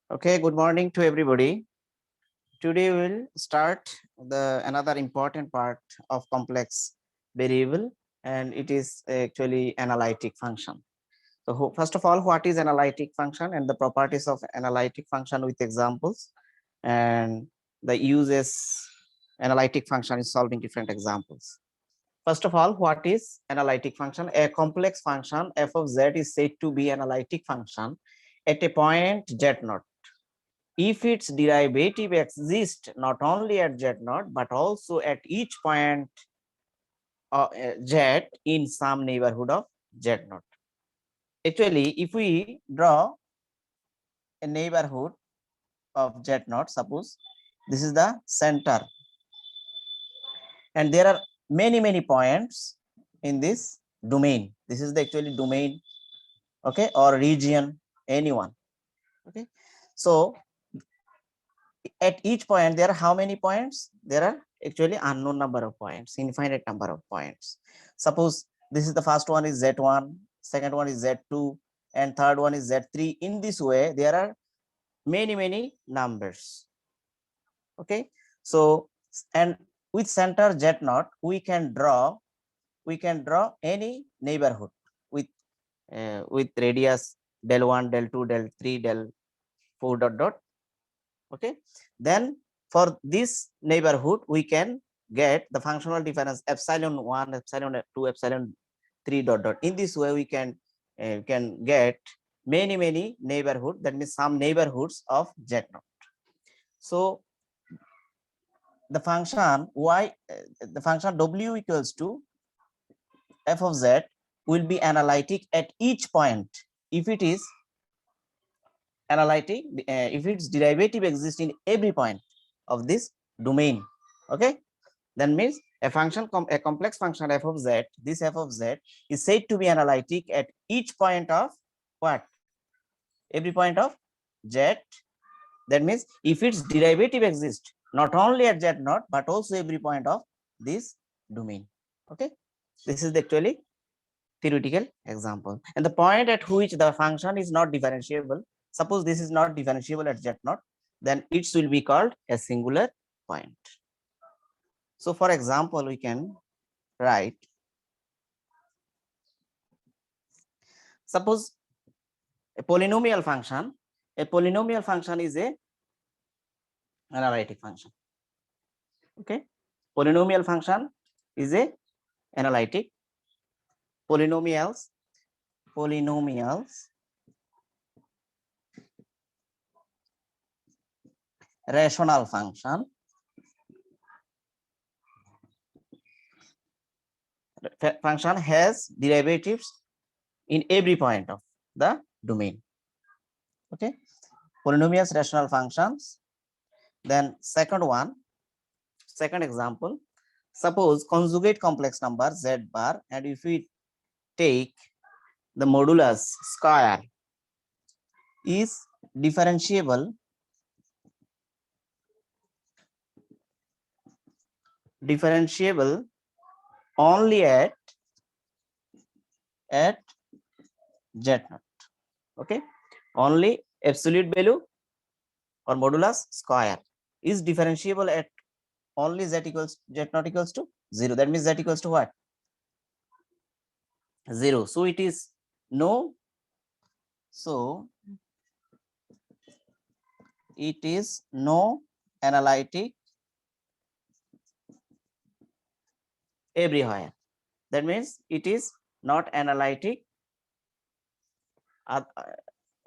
Okay, good morning to everybody. Today we'll start the another important part of complex variable, and it is actually analytic function. So first of all, what is analytic function and the properties of analytic function with examples, and the uses analytic function is solving different examples. First of all, what is analytic function? A complex function f of z is said to be analytic function at a point z naught if its derivative exists not only at z naught but also at each point z in some neighborhood of z naught. Actually, if we draw a neighborhood of z naught, suppose this is the center, and there are many points in this domain. This is the actually domain, okay, or region, anyone. Okay, so at each point there are how many points? There are actually unknown number of points, infinite number of points. Suppose this is the first one is z1, second one is z2, and third one is z3. In this way there are many numbers. Okay, so and with center z0 we can draw any neighborhood with radius del 1, del 2, del 3, del 4 dot dot. Okay, then for this neighborhood we can get the functional difference epsilon 1, epsilon 2, epsilon 3 dot dot. In this way we can get many neighborhood, that means some neighborhoods of z0. So the function the function w equals to f of z will be analytic at each point if it is analytic if its derivative exists in every point of this domain. Okay, that means a complex function f of z, this f of z is said to be analytic at each point of what? Every point of z. That means if its derivative exists not only at z naught but also every point of this domain. Okay, this is actually theoretical example. And the point at which the function is not differentiable, suppose this is not differentiable at z naught, then it will be called a singular point. So for example, we can write, suppose a polynomial function is a analytic function. Okay, polynomial function is a analytic. Polynomials rational function has derivatives in every point of the domain. Okay, polynomials rational functions. Then second example, suppose conjugate complex number z bar, and if we take the modulus square is differentiable only at z naught. Okay, only absolute value or modulus square is differentiable at only z naught equals to 0. That means z equals to what? 0. So it is no, so it is no analytic everywhere. That means it is not analytic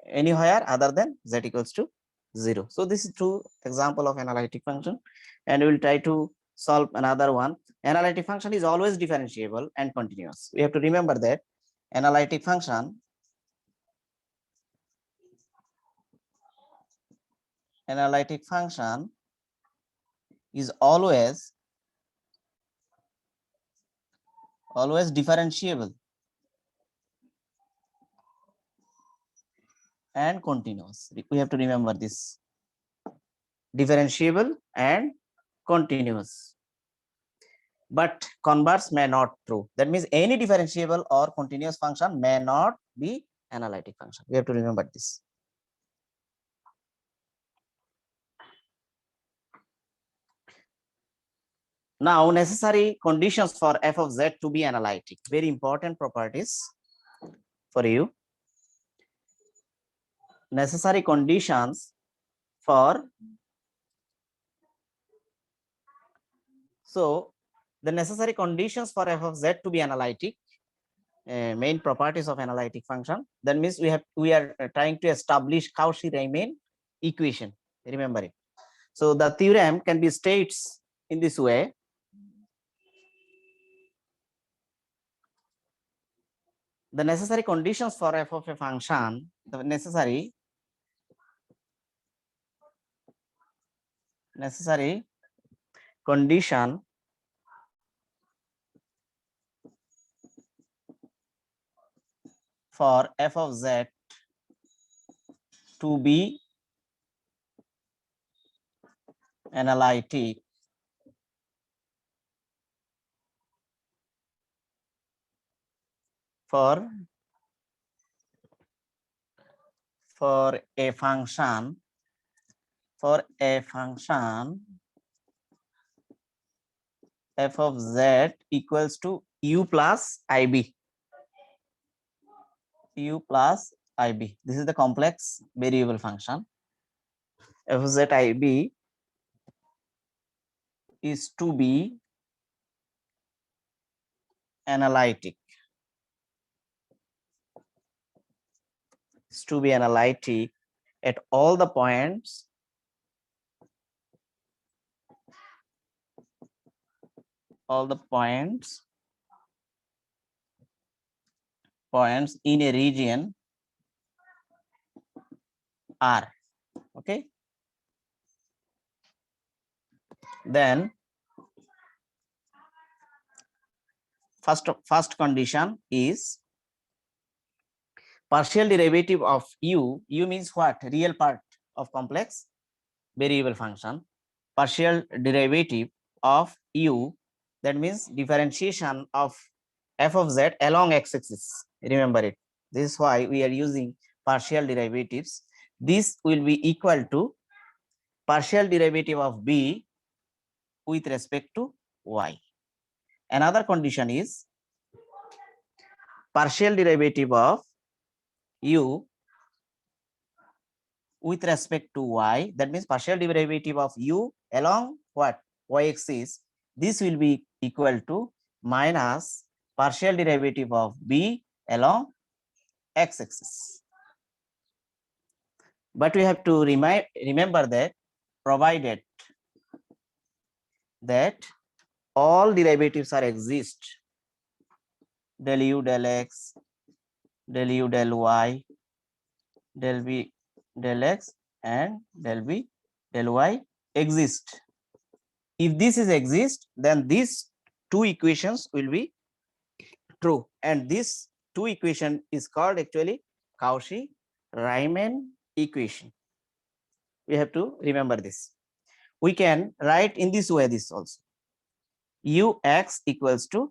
anywhere other than z equals to 0. So this is two example of analytic function, and we will try to solve another one. Analytic function is always differentiable and continuous. We have to remember that analytic function is always differentiable and continuous. We have to remember this, differentiable and continuous, but converse may not true. That means any differentiable or continuous function may not be analytic function. We have to remember this. Now, necessary conditions for f of z to be analytic. Very important properties for you. Necessary conditions for, so the necessary conditions for f of z to be analytic, main properties of analytic function. That means we are trying to establish Cauchy-Riemann equation. Remember it. So the theorem can be states in this way. The necessary conditions for f of a function, the necessary condition for f of z to be analytic for a function f of z equals to u plus ib. U plus ib. This is the complex variable function. F of z ib is to be analytic. Is to be analytic at all the points in a region R. Okay. Then first condition is partial derivative of u. U means what? Real part of complex variable function. Partial derivative of u, that means differentiation of f of z along x-axis. Remember it. This is why we are using partial derivatives. This will be equal to partial derivative of b with respect to y. Another condition is partial derivative of u with respect to y. That means partial derivative of u along what? Y-axis. This will be equal to minus partial derivative of b along x-axis. But we have to remember that provided that all derivatives are exist, del u del x, del u del y, del b del x, and del b del y exist. If this is exist, then these two equations will be true, and this two equation is called actually Cauchy-Riemann equation. We have to remember this. We can write in this way this also. Ux equals to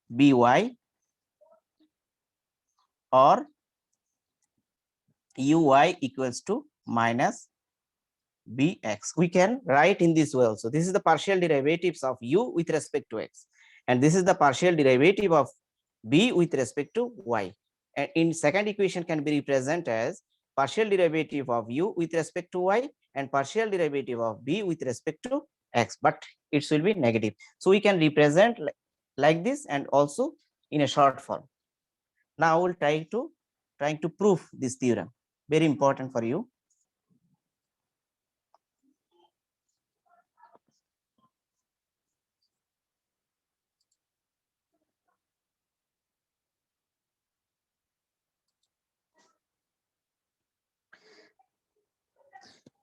by or uy equals to minus bx. We can write in this way also. This is the partial derivatives of u with respect to x, and this is the partial derivative of b with respect to y. And in second equation can be represented as partial derivative of u with respect to y and partial derivative of b with respect to x, but it will be negative. So we can represent like this and also in a short form. Now we'll trying to prove this theorem. Very important for you.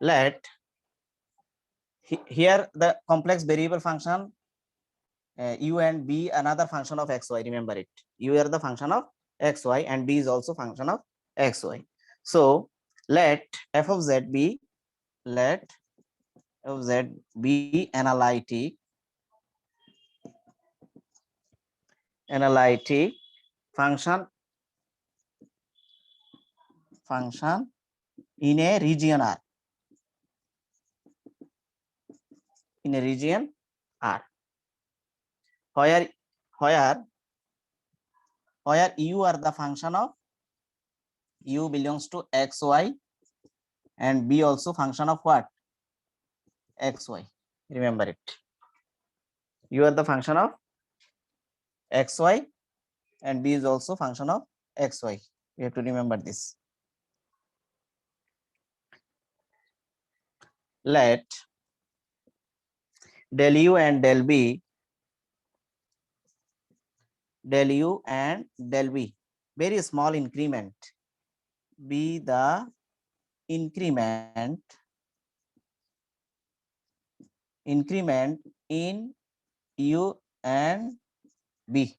Let here the complex variable function u and b another function of xy. Remember it. U are the function of xy and b is also function of xy. So let f of z be analytic function in a region R. where u are the function of u belongs to x, y, and b also function of what? X, y. Remember it. U are the function of x, y, and b is also function of x, y. We have to remember this. Let del u and del b, very small increment, be the increment in u and b,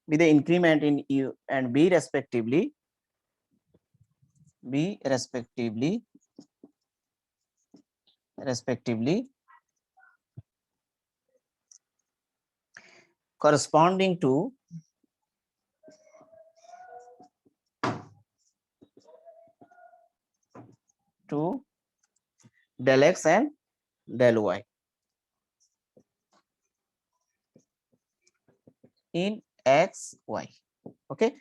be the increment in u and b respectively, corresponding to del x and del y in x, y. Okay,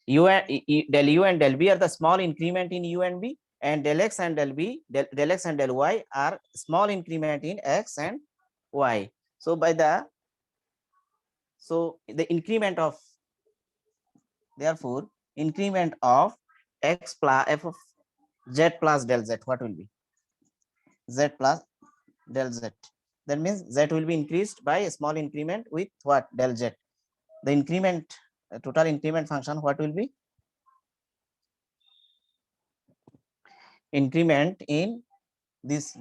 del u and del b are the small increment in u and b, and del x and del b, del x and del y are small increment in x and y. So the increment of, therefore increment of x plus f of z plus del z, what will be? Z plus del z. That means z will be increased by a small increment with what? Del z. The increment, total increment function, what will be? Increment in this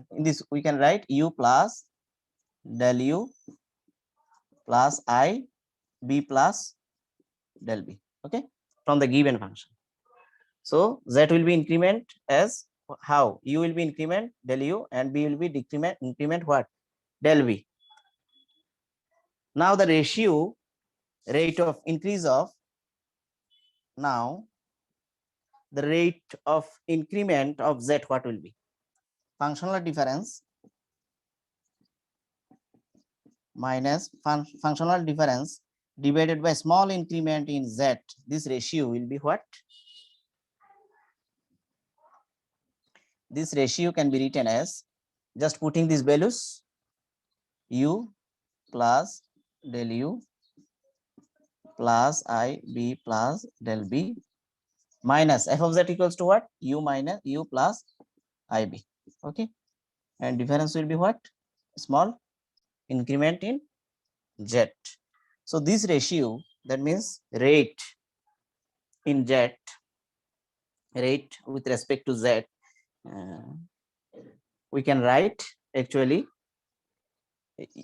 we can write u plus del u plus I b plus del b. Okay, from the given function. So z will be increment as how? U will be increment del u and b will be increment what? Del b. Now the rate of increase of, now the rate of increment of z, what will be? Functional difference minus functional difference divided by small increment in z. This ratio will be what? This ratio can be written as, just putting these values, u plus del u plus I b plus del b minus f of z equals to what? U minus u plus IB. Okay, and difference will be what? Small increment in z. So this ratio, that means rate in z, rate with respect to z, we can write actually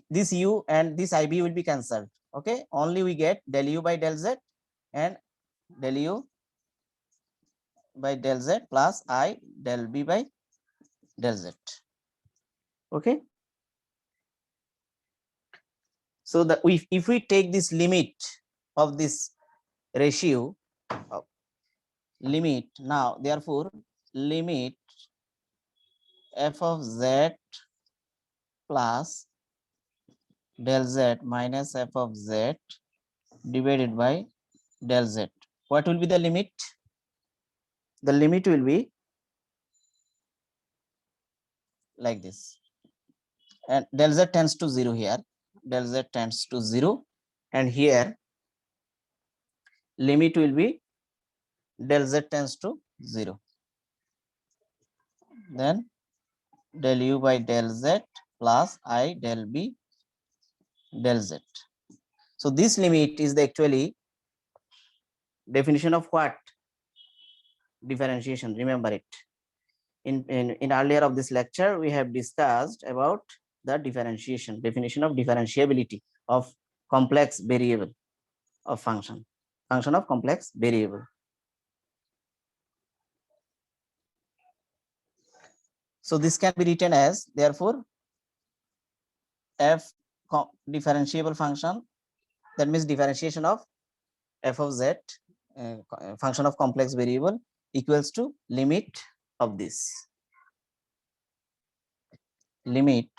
this u and this IB will be cancelled. Okay, only we get del u by del z and del u by del z plus I del b by del z. Okay, so that if we take this limit of this ratio, limit now, therefore limit f of z plus del z minus f of z divided by del z, what will be the limit? The limit will be like this, and del z tends to 0 here, del z tends to 0, and here limit will be del z tends to 0, then del u by del z plus I del b del z. So this limit is the actually definition of what? Differentiation. Remember it. In earlier of this lecture, we have discussed about the differentiation, definition of differentiability of complex variable of function of complex variable. So this can be written as, therefore f differentiable function, that means differentiation of f of z, function of complex variable, equals to limit of this, limit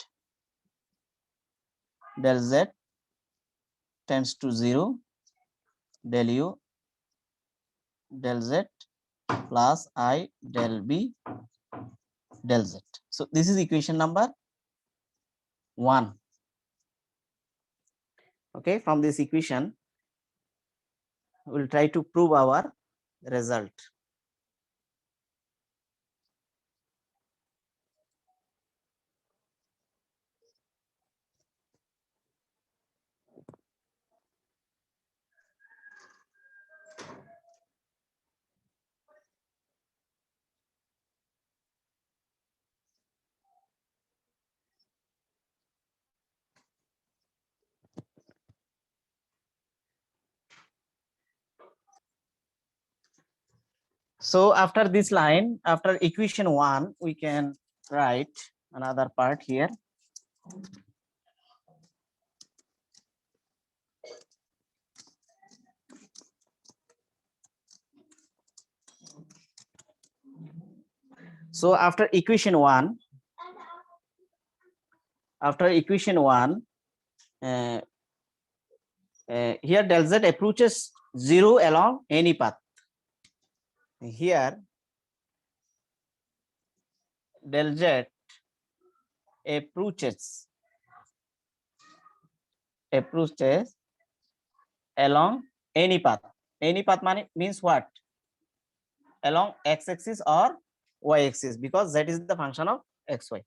del z tends to 0 del u del z plus I del b del z. So this is equation number 1. Okay, from this equation we'll try to prove our result. So after this line, after equation 1, we can write another part here. So after equation 1, here del z approaches 0 along any path. Here del z approaches along any path. Any path means what? Along x-axis or y-axis, because z is the function of xy.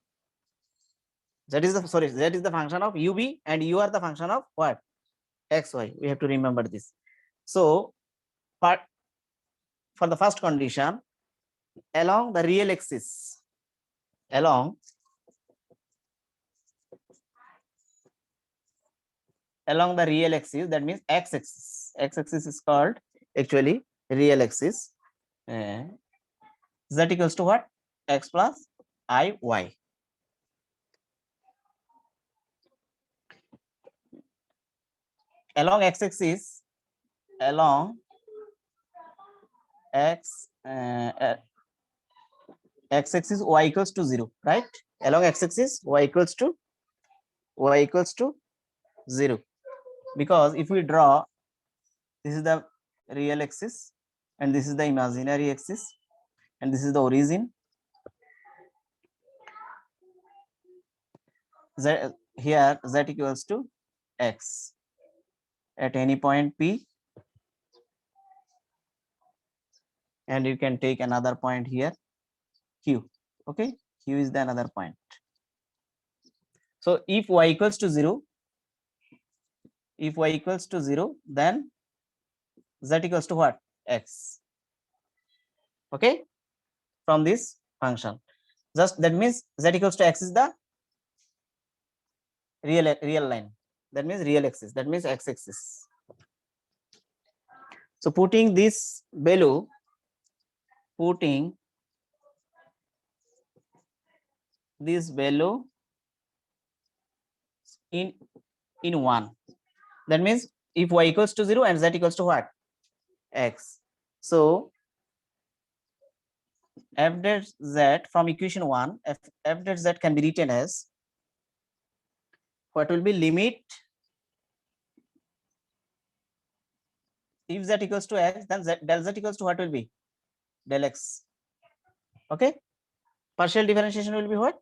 Z is the function of ub and u are the function of what? Xy. We have to remember this. So for the first condition, along the real axis, along the real axis, that means x-axis. X-axis is called actually real axis. Z equals to what? X plus I y. Along x-axis, along x-axis y equals to 0, right? Along x-axis y equals to 0, because if we draw, this is the real axis and this is the imaginary axis and this is the origin. Here z equals to x at any point P, and you can take another point here Q. Okay, Q is the another point. So if y equals to 0, then z equals to what? X. Okay, from this function, just that means z equals to x is the real line, that means real axis, that means x-axis. So putting this value, in 1, that means if y equals to 0 and z equals to what? X. So f dash z from equation 1, f dash z can be written as what will be limit, if z equals to x, then del z equals to what will be? Del x. Okay, partial differentiation will be what?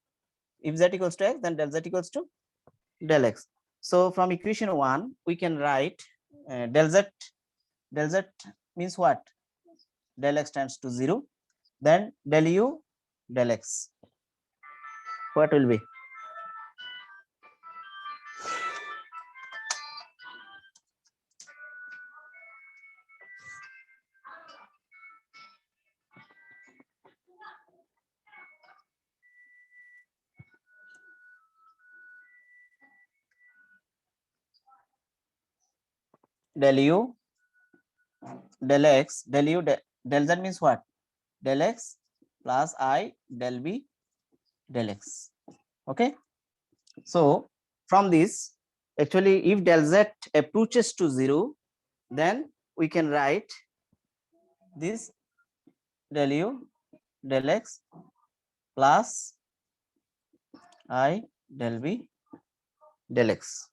If z equals to x, then del z equals to del x. So from equation 1, we can write del z means what? Del x tends to 0, then del u del x. What will be? Del u del x, del z means what? Del x plus I del b del x. Okay, so from this, actually if del z approaches to 0, then we can write this del u del x plus I del b del x.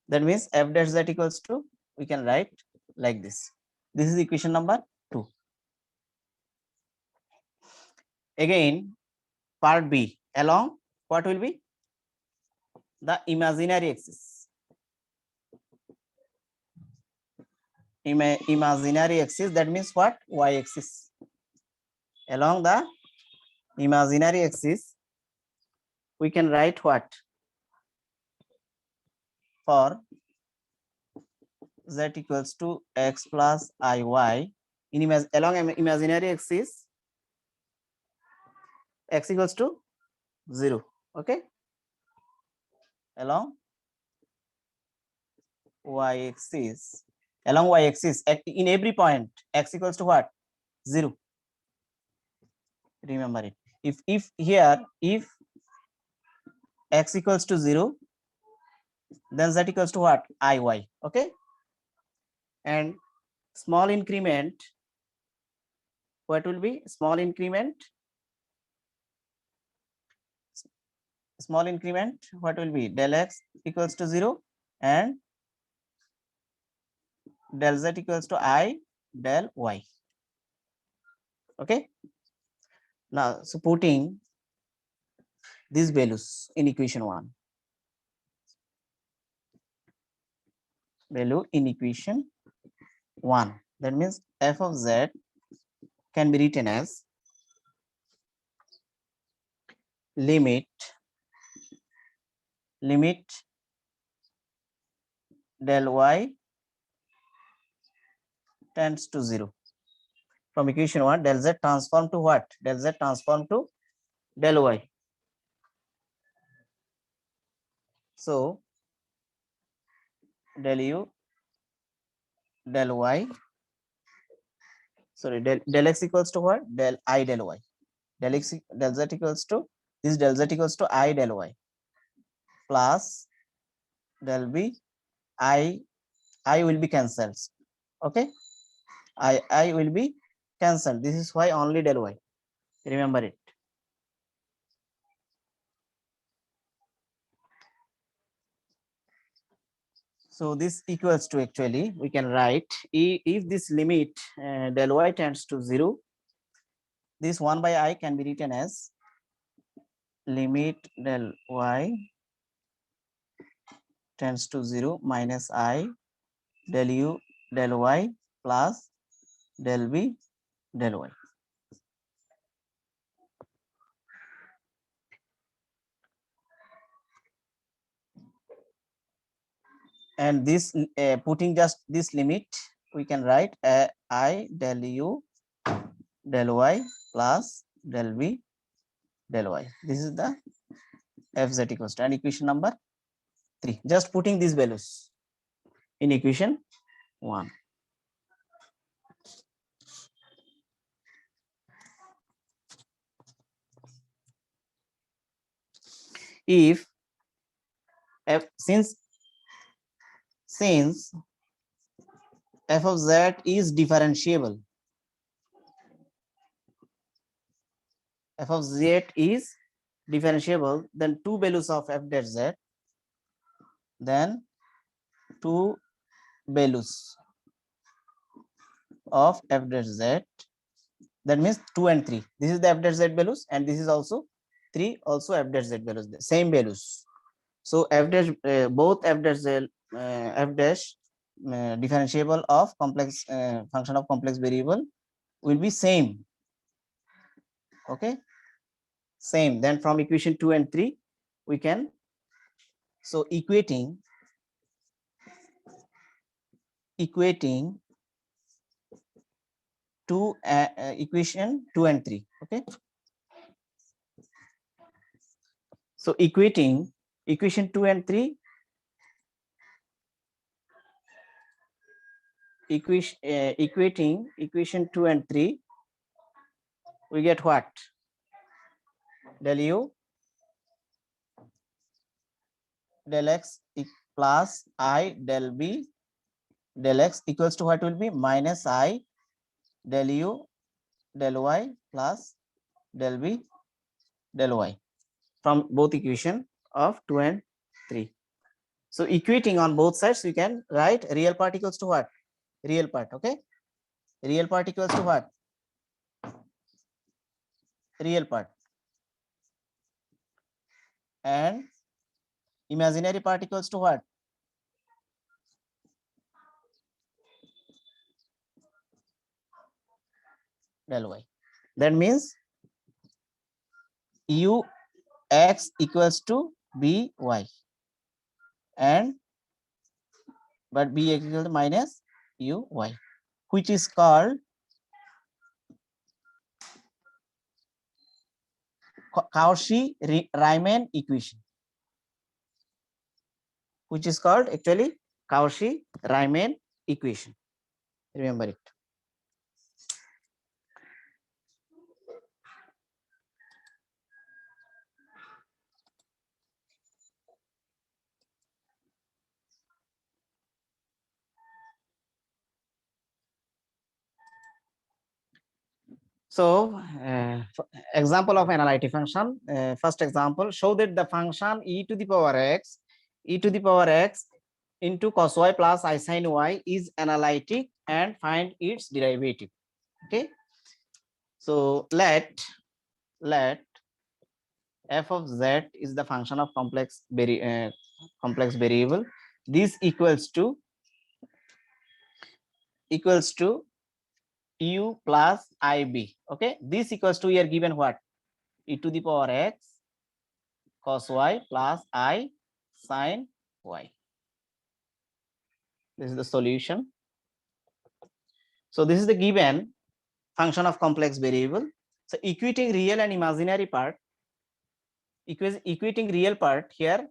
That means f dash z equals to, we can write like this. This is equation number 2. Again, part B, along what will be the imaginary axis. Imaginary axis, that means what? Y axis. Along the imaginary axis, we can write what? For z equals to x plus iy, along imaginary axis, x equals to 0. Okay, along y axis, in every point x equals to what? 0. Remember it. If here, if x equals to 0, then z equals to what? Iy. Okay, and small increment, what will be small increment? Small increment, what will be? Del x equals to 0 and del z equals to I del y. Okay, now so putting these values in equation 1, value in equation 1, that means f of z can be written as limit del y tends to 0. From equation 1, del z transform to what? Del z transform to del y. So del u del y, sorry, del x equals to what? Del I del y. Del z equals to, this del z equals to I del y plus del b, I will be cancelled. Okay, I will be cancelled. This is why only del y. Remember it. So this equals to, actually we can write, if this limit del y tends to 0, this 1 by I can be written as limit del y tends to 0 minus I del u del y plus del b del y. And this putting just this limit, we can write I del u del y plus del b del y. This is the fz equals to, and equation number 3. Just putting these values in equation 1. If f, since f of z is differentiable, f of z is differentiable, then two values of f dash z, then two values of f dash z, that means 2 and 3. This is the f dash z values, and this is also 3, also f dash z values, the same values. So f dash, both f dash z, f dash differentiable of complex function of complex variable will be same. Okay, same. Then from equation 2 and 3 we can, so equating to equation 2 and 3. Okay, so equating equation 2 and 3, equating equation 2 and 3, we get what? Del u del x plus I del b del x equals to what will be? Minus I del u del y plus del b del y, from both equation of 2 and 3. So equating on both sides, you can write real part equals to what? Real part, okay? Real part equals to what? Real part. And imaginary part equals to what? Del y. That means ux equals to by, and but b equal to minus uy, which is called Cauchy-Riemann equation, which is called actually Cauchy-Riemann equation. Remember it. So, example of analytic function. First example: show that the function e to the power x into cos y plus I sin y is analytic and find its derivative. Okay. So let f of z is the function of complex variable. This equals to u plus ib. Okay. This equals to, we are given what? E to the power x cos y plus I sin y. This is the solution. So this is the given function of complex variable. So equating real and imaginary part, equating real part here,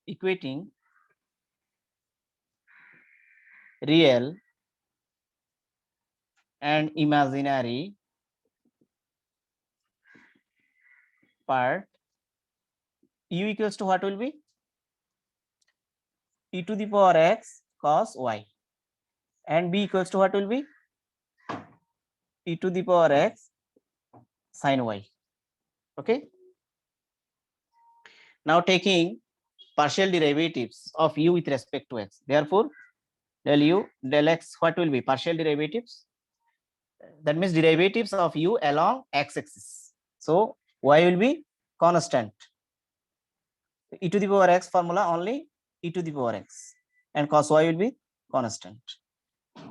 equating real and imaginary part, u equals to what will be? E to the power x cos y, and b equals to what will be? E to the power x sin y. Okay. Now taking partial derivatives of u with respect to x. Therefore, del u del x, what will be? Partial derivatives. That means derivatives of u along x-axis. So y will be constant. E to the power x formula only e to the power x, and cos y will be constant.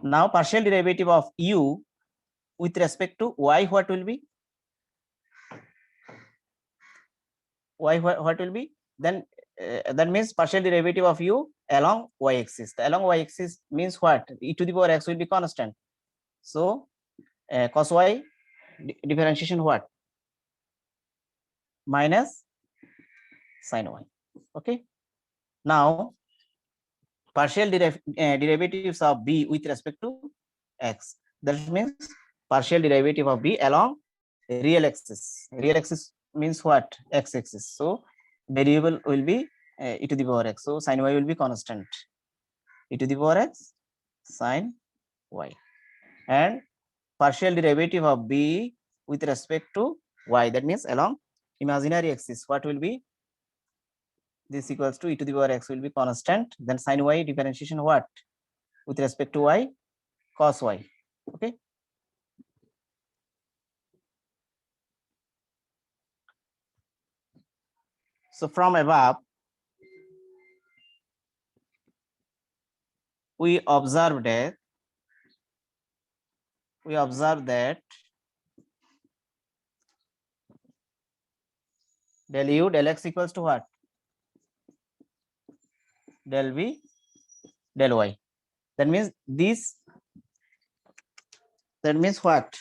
Now partial derivative of u with respect to y, what will be? Y what will be? Then that means partial derivative of u along y-axis. Along y-axis means what? E to the power x will be constant. So cos y differentiation what? Minus sin y. Okay. Now partial derivatives of b with respect to x. That means partial derivative of b along real axis. Real axis means what? X-axis. So variable will be e to the power x. So sin y will be constant. E to the power x sin y. And partial derivative of b with respect to y. That means along imaginary axis. What will be? This equals to e to the power x will be constant. Then sin y differentiation what? With respect to y, cos y. Okay. So from above, we observe that del u del x equals to what? Del v del y. That means what?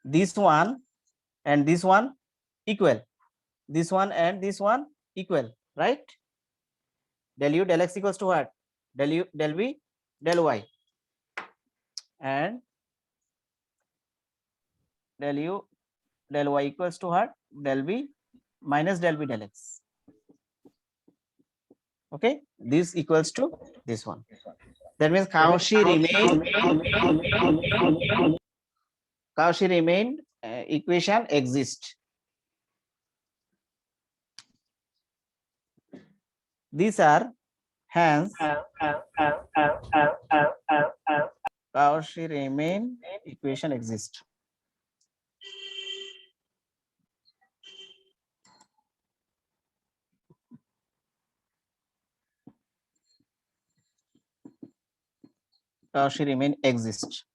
This one and this one equal. This one and this one equal, right? Del u del x equals to what? Del u del v del y, and del u del y equals to what? Del v minus del v del x. Okay, this equals to this one. That means Cauchy-Riemann equation exists. These are hence Cauchy-Riemann equation exist. Cauchy-Riemann exist.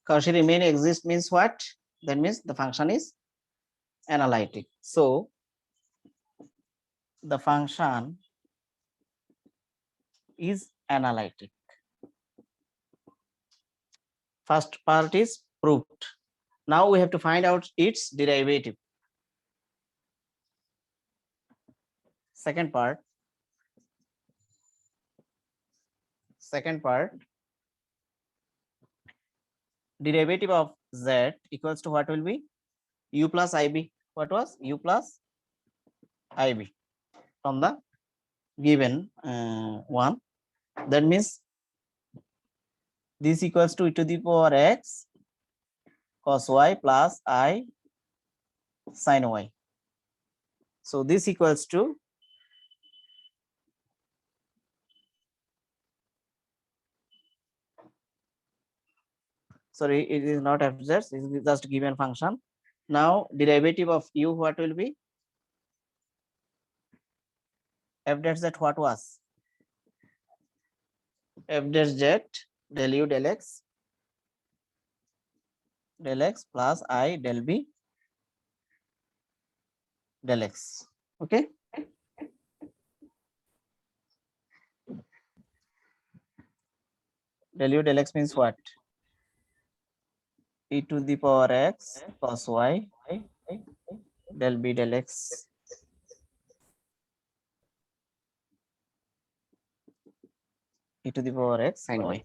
Cauchy-Riemann exist means what? That means the function is analytic. So the function is analytic. First part is proved. Now we have to find out its derivative. Second part, derivative of z equals to what will be? U plus ib. What was u plus ib from the given one? That means this equals to e to the power x cos y plus I sin y. So this equals to sorry, it is not fz, it is just given function. Now derivative of u what will be? F dash z what was? F dash z del u del x plus I del b del x. Okay. Del u del x means what? E to the power x cos y del b del x. E to the power x sin y.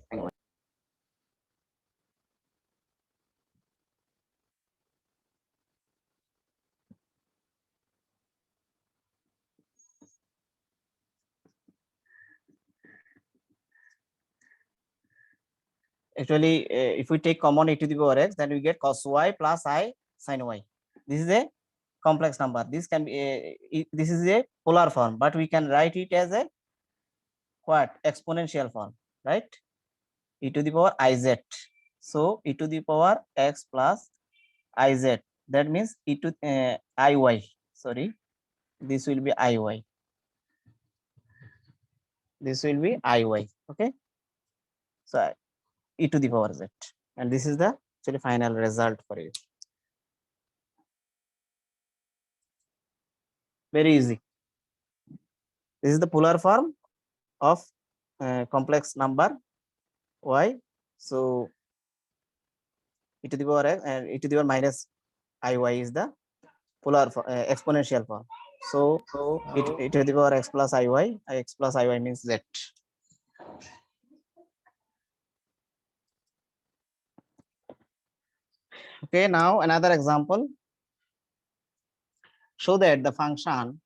Actually, if we take common e to the power x, then we get cos y plus I sin y. This is a complex number. This can be this is a polar form, but we can write it as a what? Exponential form, right? E to the power iz. So e to the power x plus iz. That means e to iy. Sorry, this will be iy. This will be iy. Okay. So e to the power z, and this is the actually final result for you. Very easy. This is the polar form of complex number y. So e to the power x and e to the power minus iy is the polar exponential form. So e to the power x plus iy, x plus iy means z. Okay, now another example. Show that the function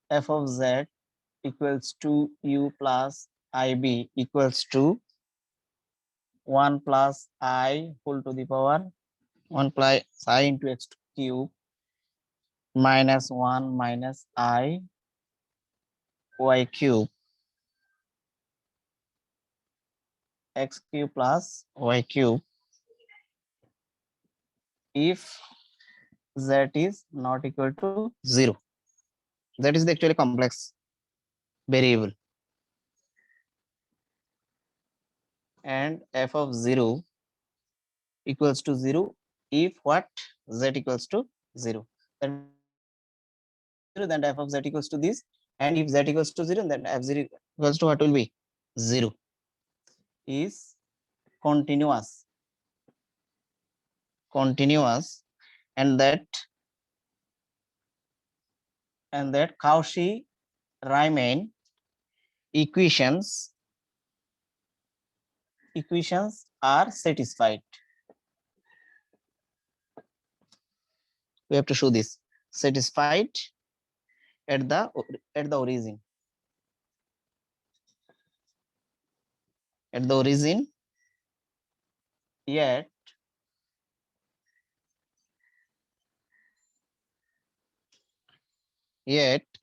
f of z equals to u plus ib equals to 1 plus I whole to the power 1 plus I into x cube minus 1 minus I y cube x cube plus y cube if z is not equal to 0. That is the actually complex variable, and f of 0 equals to 0 if what? Z equals to 0. Then f of z equals to this, and if z equals to 0, then f0 equals to what will be? 0. Is continuous, and that Cauchy-Riemann equations are satisfied. We have to show this satisfied at the origin. At the origin, yet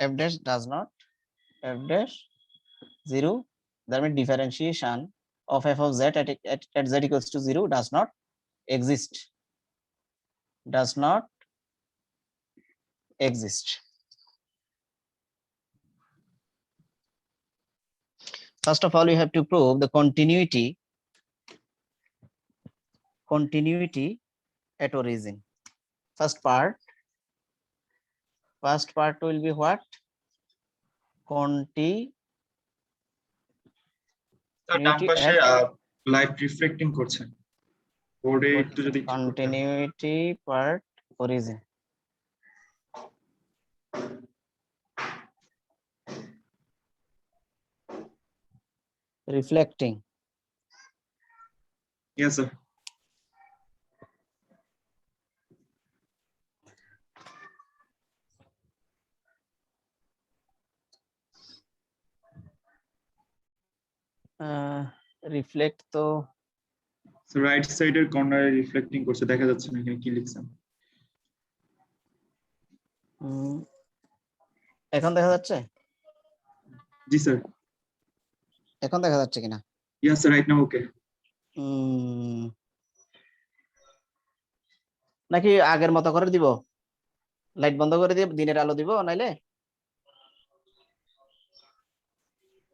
f dash does not, f dash 0, that means differentiation of f of z at z equals to 0 does not exist. Does not exist. First of all, you have to prove the continuity at origin. First part will be what? Done Continuity পাশে at light reflecting করছে বোর্ডে একটু যদি continuity part origin. Reflecting. Yes, sir. Reflect তো right সাইডের কর্নারে reflecting করছে, দেখা যাচ্ছে না এখানে কি লিখছেন। এখন দেখা যাচ্ছে? জি স্যার। এখন দেখা যাচ্ছে কিনা? ইয়েস স্যার, রাইট নাও ওকে। নাকি আগের মতো করে দিব? লাইট বন্ধ করে দিয়ে দিনের আলো দিব নাইলে?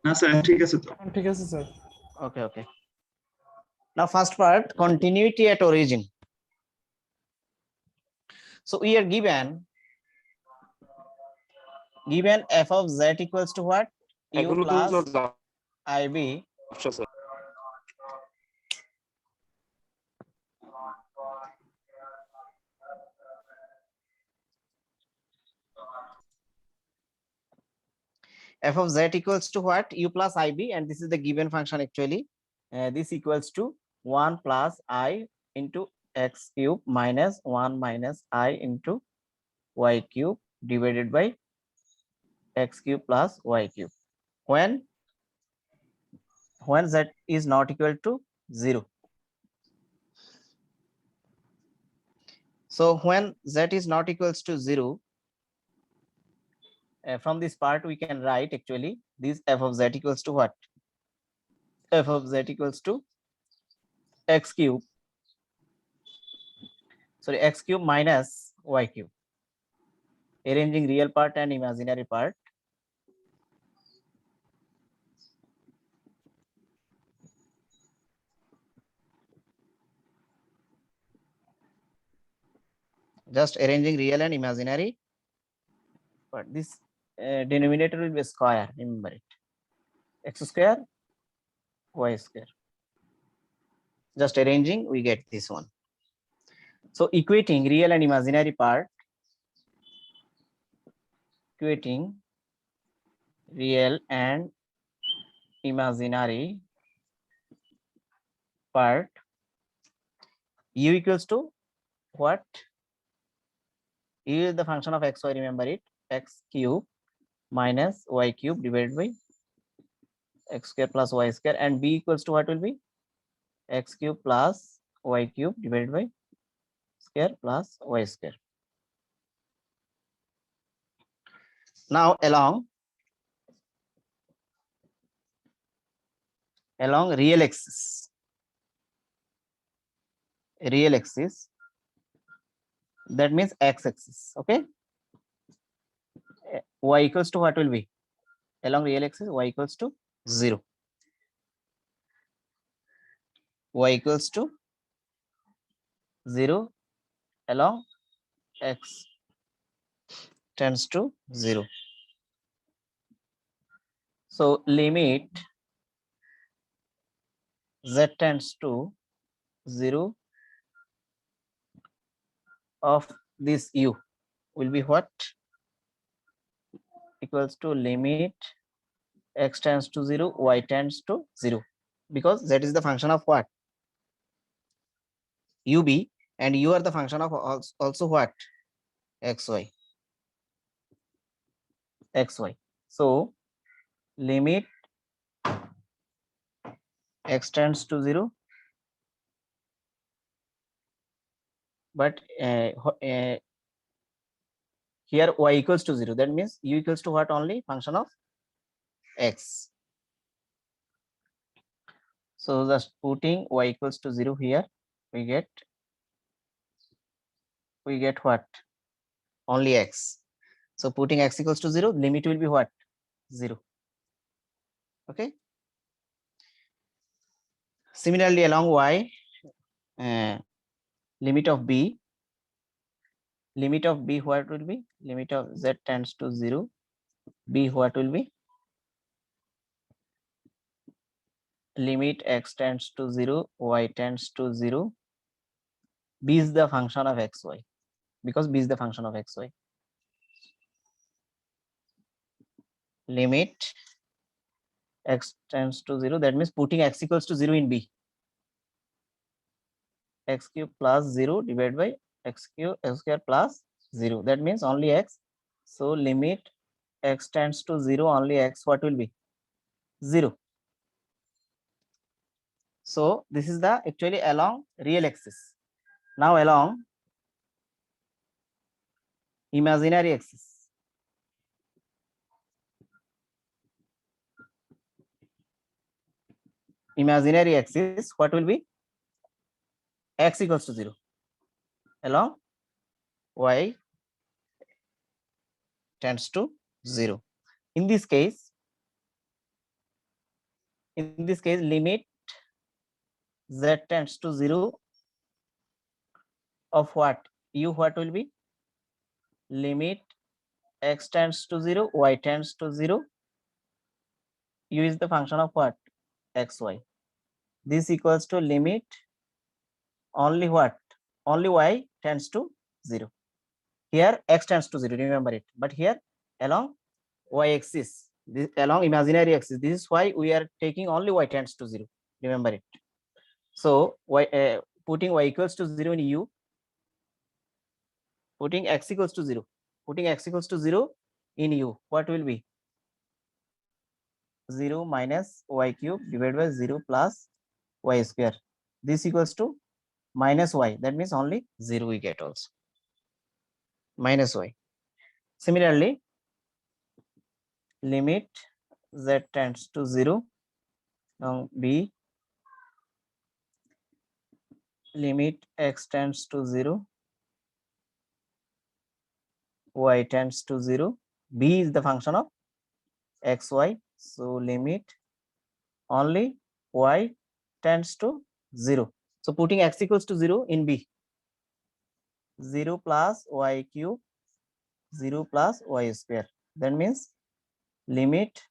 না স্যার, ঠিক আছে তো। ঠিক আছে sir. Okay, okay. Now first part, continuity at origin. So we are given f of z equals to what? U plus IB. F of z equals to what? U plus IB, and this is the given function actually. This equals to 1 plus I into x cube minus 1 minus I into y cube divided by x cube plus y cube. When z is not equal to 0. So when z is not equals to 0, from this part we can write actually this f of z equals to what? F of z equals to x cube, sorry, x cube minus y cube, arranging real part and imaginary part. Just arranging real and imaginary, but this denominator will be square, remember it, x square y square. Just arranging, we get this one. So equating real and imaginary part, equating real and imaginary part, u equals to what? U is the function of xy, remember it, x cube minus y cube divided by x square plus y square, and b equals to what will be? X cube plus y cube divided by square plus y square. Now along real axis, that means x axis, okay, y equals to what will be? Along real axis, y equals to 0, y equals to 0 along x tends to 0. So limit z tends to 0 of this u will be what? Equals to limit x tends to 0, y tends to 0, because z is the function of what? ub, and u are the function of also what? Xy. xy. So limit x tends to 0, but here y equals to 0. That means u equals to what? Only function of x. So just putting y equals to 0 here, we get what? Only x. So putting x equals to 0, limit will be what? 0. Okay. Similarly, along y, limit of b what will be? Limit of z tends to 0, b what will be? Limit x tends to 0, y tends to 0, b is the function of xy, because b is the function of xy. Limit x tends to 0, that means putting x equals to 0 in b, x cube plus 0 divided by x square plus 0, that means only x. So limit x tends to 0, only x what will be? 0. So this is the actually along real axis. Now along imaginary axis. Imaginary axis, what will be? X equals to 0 along y tends to 0. In this case, limit z tends to 0 of what? U what will be? Limit x tends to 0, y tends to 0. U is the function of what? Xy. This equals to limit only what? Only y tends to 0. Here x tends to 0, remember it. But here along y axis, this along imaginary axis, this is why we are taking only y tends to 0. Remember it. So putting y equals to 0 in u, putting x equals to 0, in u, what will be? 0 minus y cube divided by 0 plus y square. This equals to minus y. That means only 0 we get also. Minus y. Similarly, limit z tends to 0. Now b, limit x tends to 0, y tends to 0. B is the function of xy. So limit only y tends to 0. So putting x equals to 0 in b, 0 plus y cube, 0 plus y square. That means limit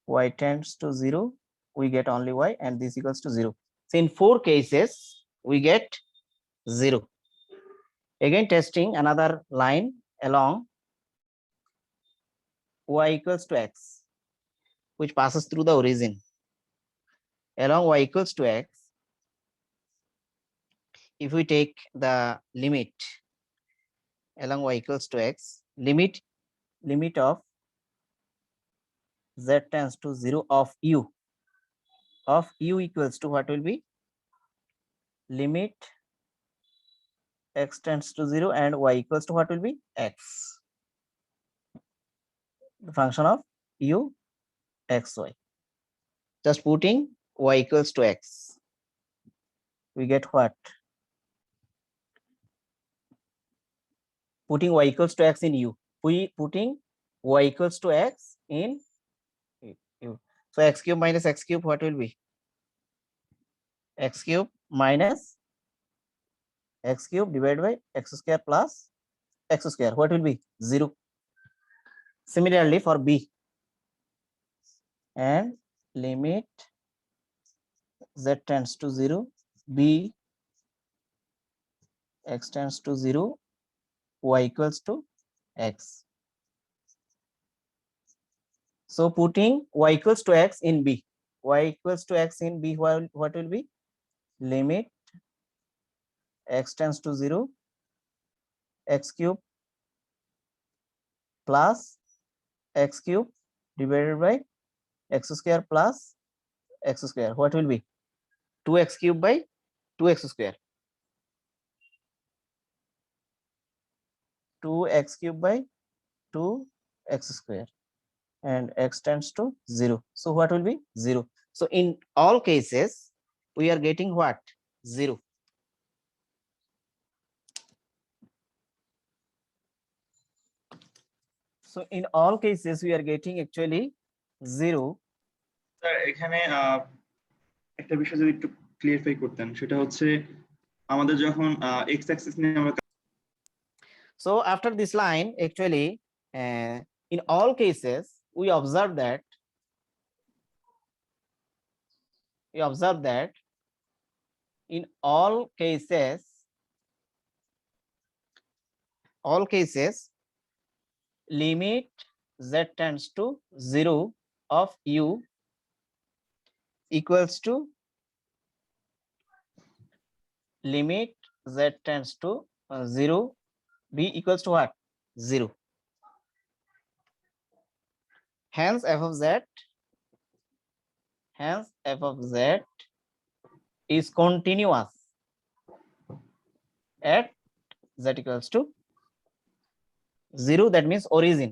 y tends to 0, we get only y, and this equals to 0. So in 4 cases, we get 0. Again, testing another line along y equals to x, which passes through the origin. Along y equals to x, if we take the limit along y equals to x, limit of z tends to 0 of u equals to what will be? Limit x tends to 0 and y equals to what will be? X. The function of u xy. Just putting y equals to x, we get what? Putting y equals to x in u. We putting y equals to x in u. So x cube minus x cube, what will be? X cube minus x cube divided by x square plus x square. What will be? 0. Similarly for b, and limit z tends to 0, b x tends to 0, y equals to x. So putting y equals to x in b, what will be? Limit x tends to 0, x cube plus x cube divided by x square plus x square. What will be 2x cube by 2x square. 2x cube by 2x square, and x tends to 0. So what will be 0? So in all cases, we are getting what? 0. So in all cases, we are getting actually 0. Sir এখানে একটা বিষয় যদি একটু clarify করতেন, সেটা হচ্ছে আমাদের যখন এক্স অ্যাক্সিস নিয়ে আমরা So after this line, actually, in all cases, we observe that in all cases, limit z tends to 0 of u equals to limit z tends to 0 b equals to what? 0. Hence f of z is continuous at z equals to 0. That means origin.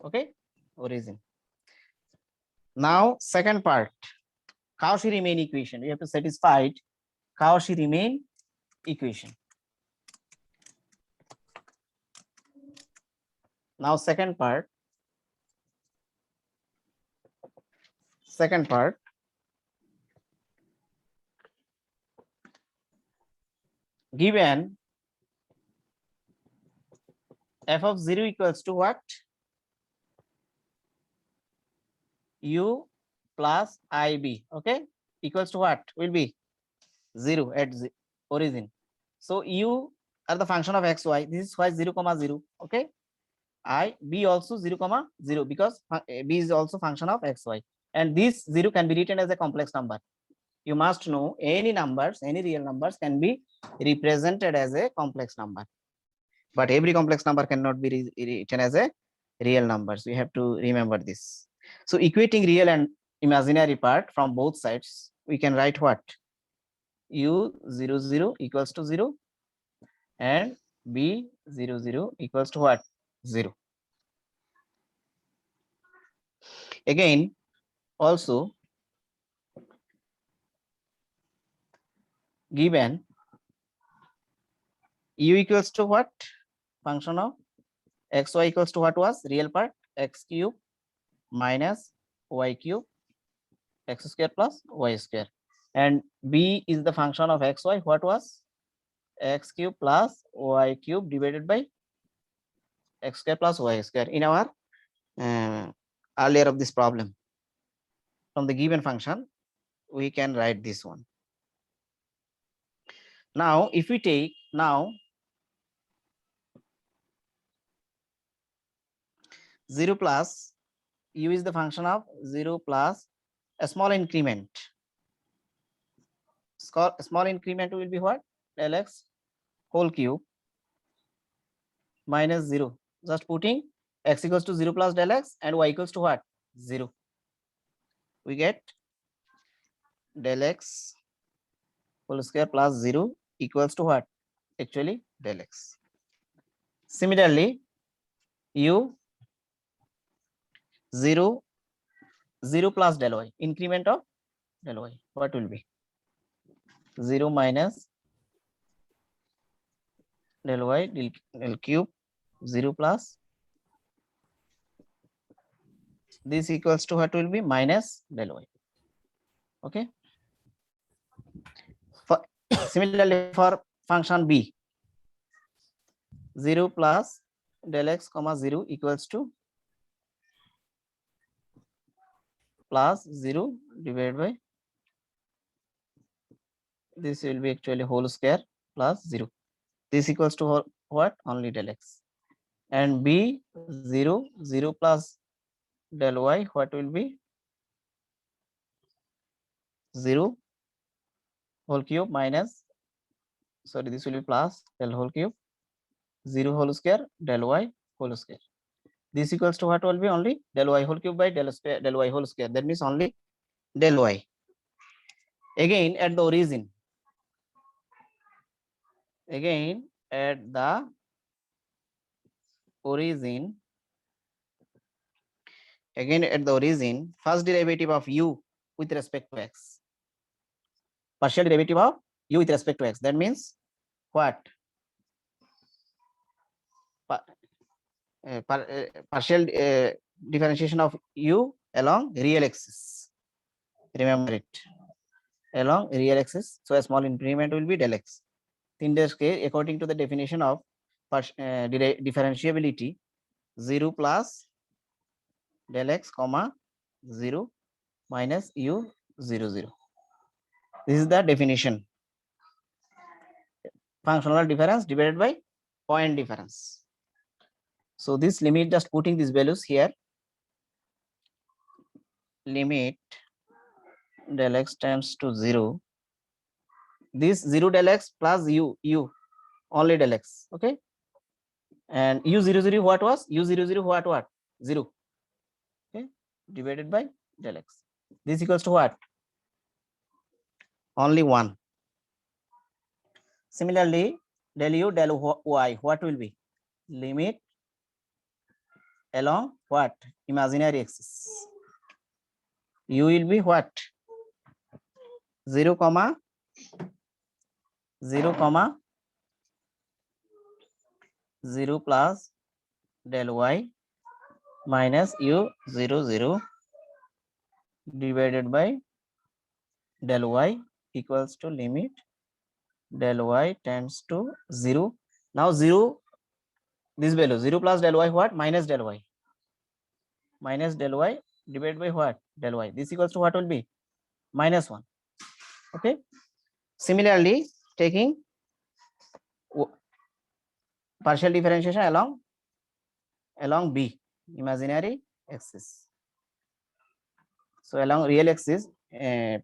Okay, origin. Now second part, Cauchy-Riemann equation. We have to satisfy Cauchy-Riemann equation. Now second part, given f of 0 equals to what? U plus IB, okay, equals to what? Will be 0 at origin. So u are the function of xy. This is why 0 comma 0, okay. I b also 0 comma 0 because b is also function of xy, and this 0 can be written as a complex number. You must know any real numbers can be represented as a complex number, but every complex number cannot be written as a real numbers. We have to remember this. So equating real and imaginary part from both sides, we can write what? U 0 0 equals to 0 and b 0 0 equals to what? 0. Again, also given u equals to what? Function of xy equals to what was real part? X cube minus y cube x square plus y square, and b is the function of xy. What was? X cube plus y cube divided by x square plus y square in our earlier of this problem. From the given function, we can write this one. Now if we take 0 plus u is the function of 0 plus a small increment. Small increment will be what? Del x whole cube minus 0. Just putting x equals to 0 plus del x and y equals to what? 0. We get del x whole square plus 0 equals to what? Actually del x. Similarly, u 0 plus del y, increment of del y, what will be? 0 minus del y del cube 0 plus this equals to what will be? Minus del y. Okay. Similarly, for function b, 0 plus del x comma 0 equals to plus 0 divided by this will be actually whole square plus 0. This equals to what? Only del x. And b 0 0 plus del y, what will be? 0 whole cube minus, sorry, this will be plus del whole cube 0 whole square del y whole square. This equals to what will be? Only del y whole cube by del y whole square. That means only del y. Again at the origin. Again at the origin. Again at the origin, first derivative of u with respect to x. Partial derivative of u with respect to x. That means what? Partial differentiation of u along real axis. Remember it. Along real axis. So a small increment will be del x. In this case, according to the definition of differentiability, 0 plus del x comma 0 minus u 0 0. This is the definition. Functional difference divided by point difference. So this limit, just putting these values here, limit del x tends to 0. This 0 del x plus u only del x. Okay. And u 0 0 what was? U 0 0 what? 0. Okay. Divided by del x. This equals to what? Only 1. Similarly, del u del y what will be? Limit along what? Imaginary axis. U will be what? 0 comma 0 comma 0 plus del y minus u 0 0 divided by del y equals to limit del y tends to 0. Now 0, this value 0 plus del y what? Minus del y. Minus del y divided by what? Del y. This equals to what will be? Minus 1. Okay. Similarly, taking partial differentiation along b, imaginary axis. So along real axis,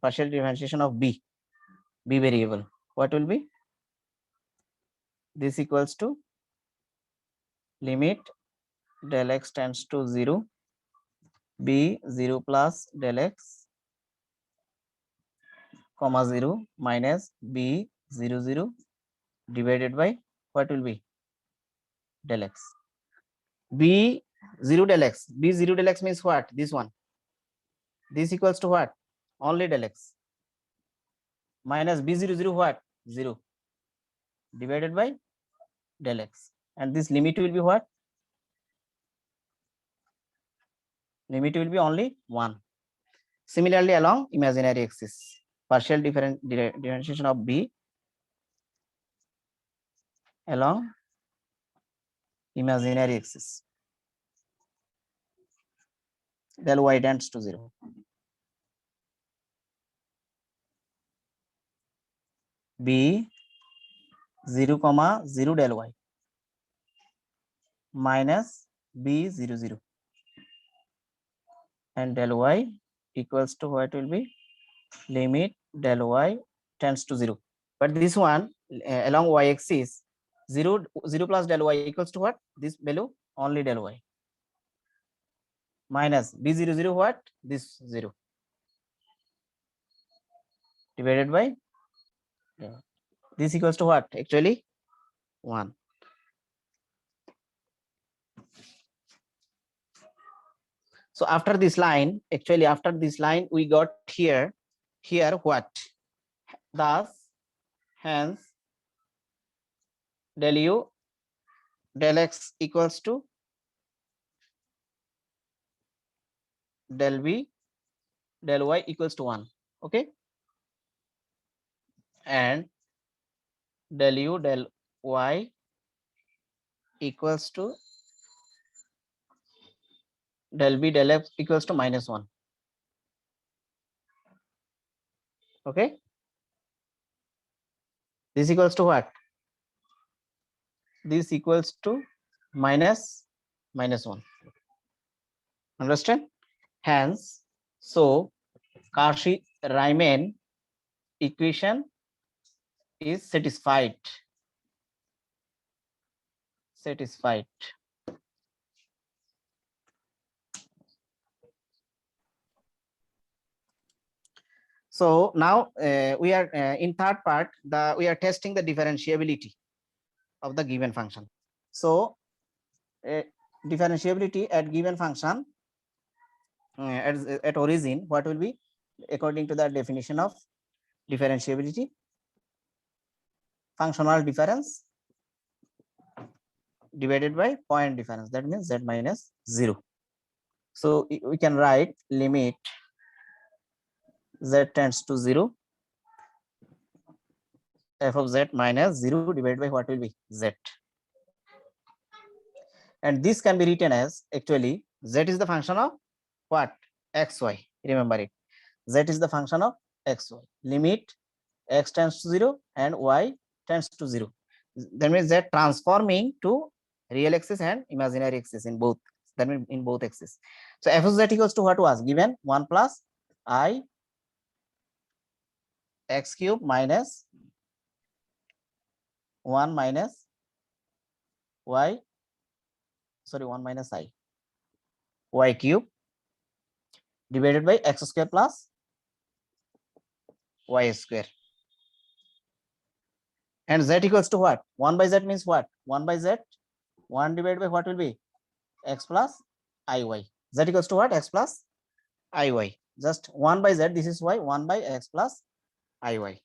partial differentiation of b variable, what will be? This equals to limit del x tends to 0, b 0 plus del x comma 0 minus b 0 0 divided by what will be? Del x. b 0 del x. b 0 del x means what? This one. This equals to what? Only del x minus b 0 0 what? 0 divided by del x. And this limit will be what? Limit will be only 1. Similarly, along imaginary axis, partial differentiation of b along imaginary axis, del y tends to 0. b 0 comma 0 del y minus b 0 0 and del y equals to what will be? Limit del y tends to 0. But this one along y axis 0 plus del y equals to what? This value only del y minus b 0 0 what? This 0 divided by this equals to what? Actually 1. So after this line, actually after this line we got here what? Thus hence del u del x equals to del b del y equals to 1. Okay. And del u del y equals to del b del x equals to minus 1. Okay. This equals to what? This equals to minus 1. Understand? Hence, so Cauchy-Riemann equation is satisfied. So now we are in third part, we are testing the differentiability of the given function. So differentiability at given function at origin, what will be according to the definition of differentiability? Functional difference divided by point difference, that means z minus 0. So we can write limit z tends to 0, f of z minus 0 divided by what will be z. And this can be written as, actually z is the function of what? Xy. Remember it, z is the function of xy. Limit x tends to 0 and y tends to 0. That means z transforming to real axis and imaginary axis in both. That means in both axes. So f of z equals to what was given? 1 plus I x cube minus 1 minus y, sorry, 1 minus I y cube divided by x square plus y square. And z equals to what? 1 by z means what? 1 by z, 1 divided by what will be? X plus iy. Z equals to what? X plus iy. Just 1 by z, this is y, 1 by x plus iy.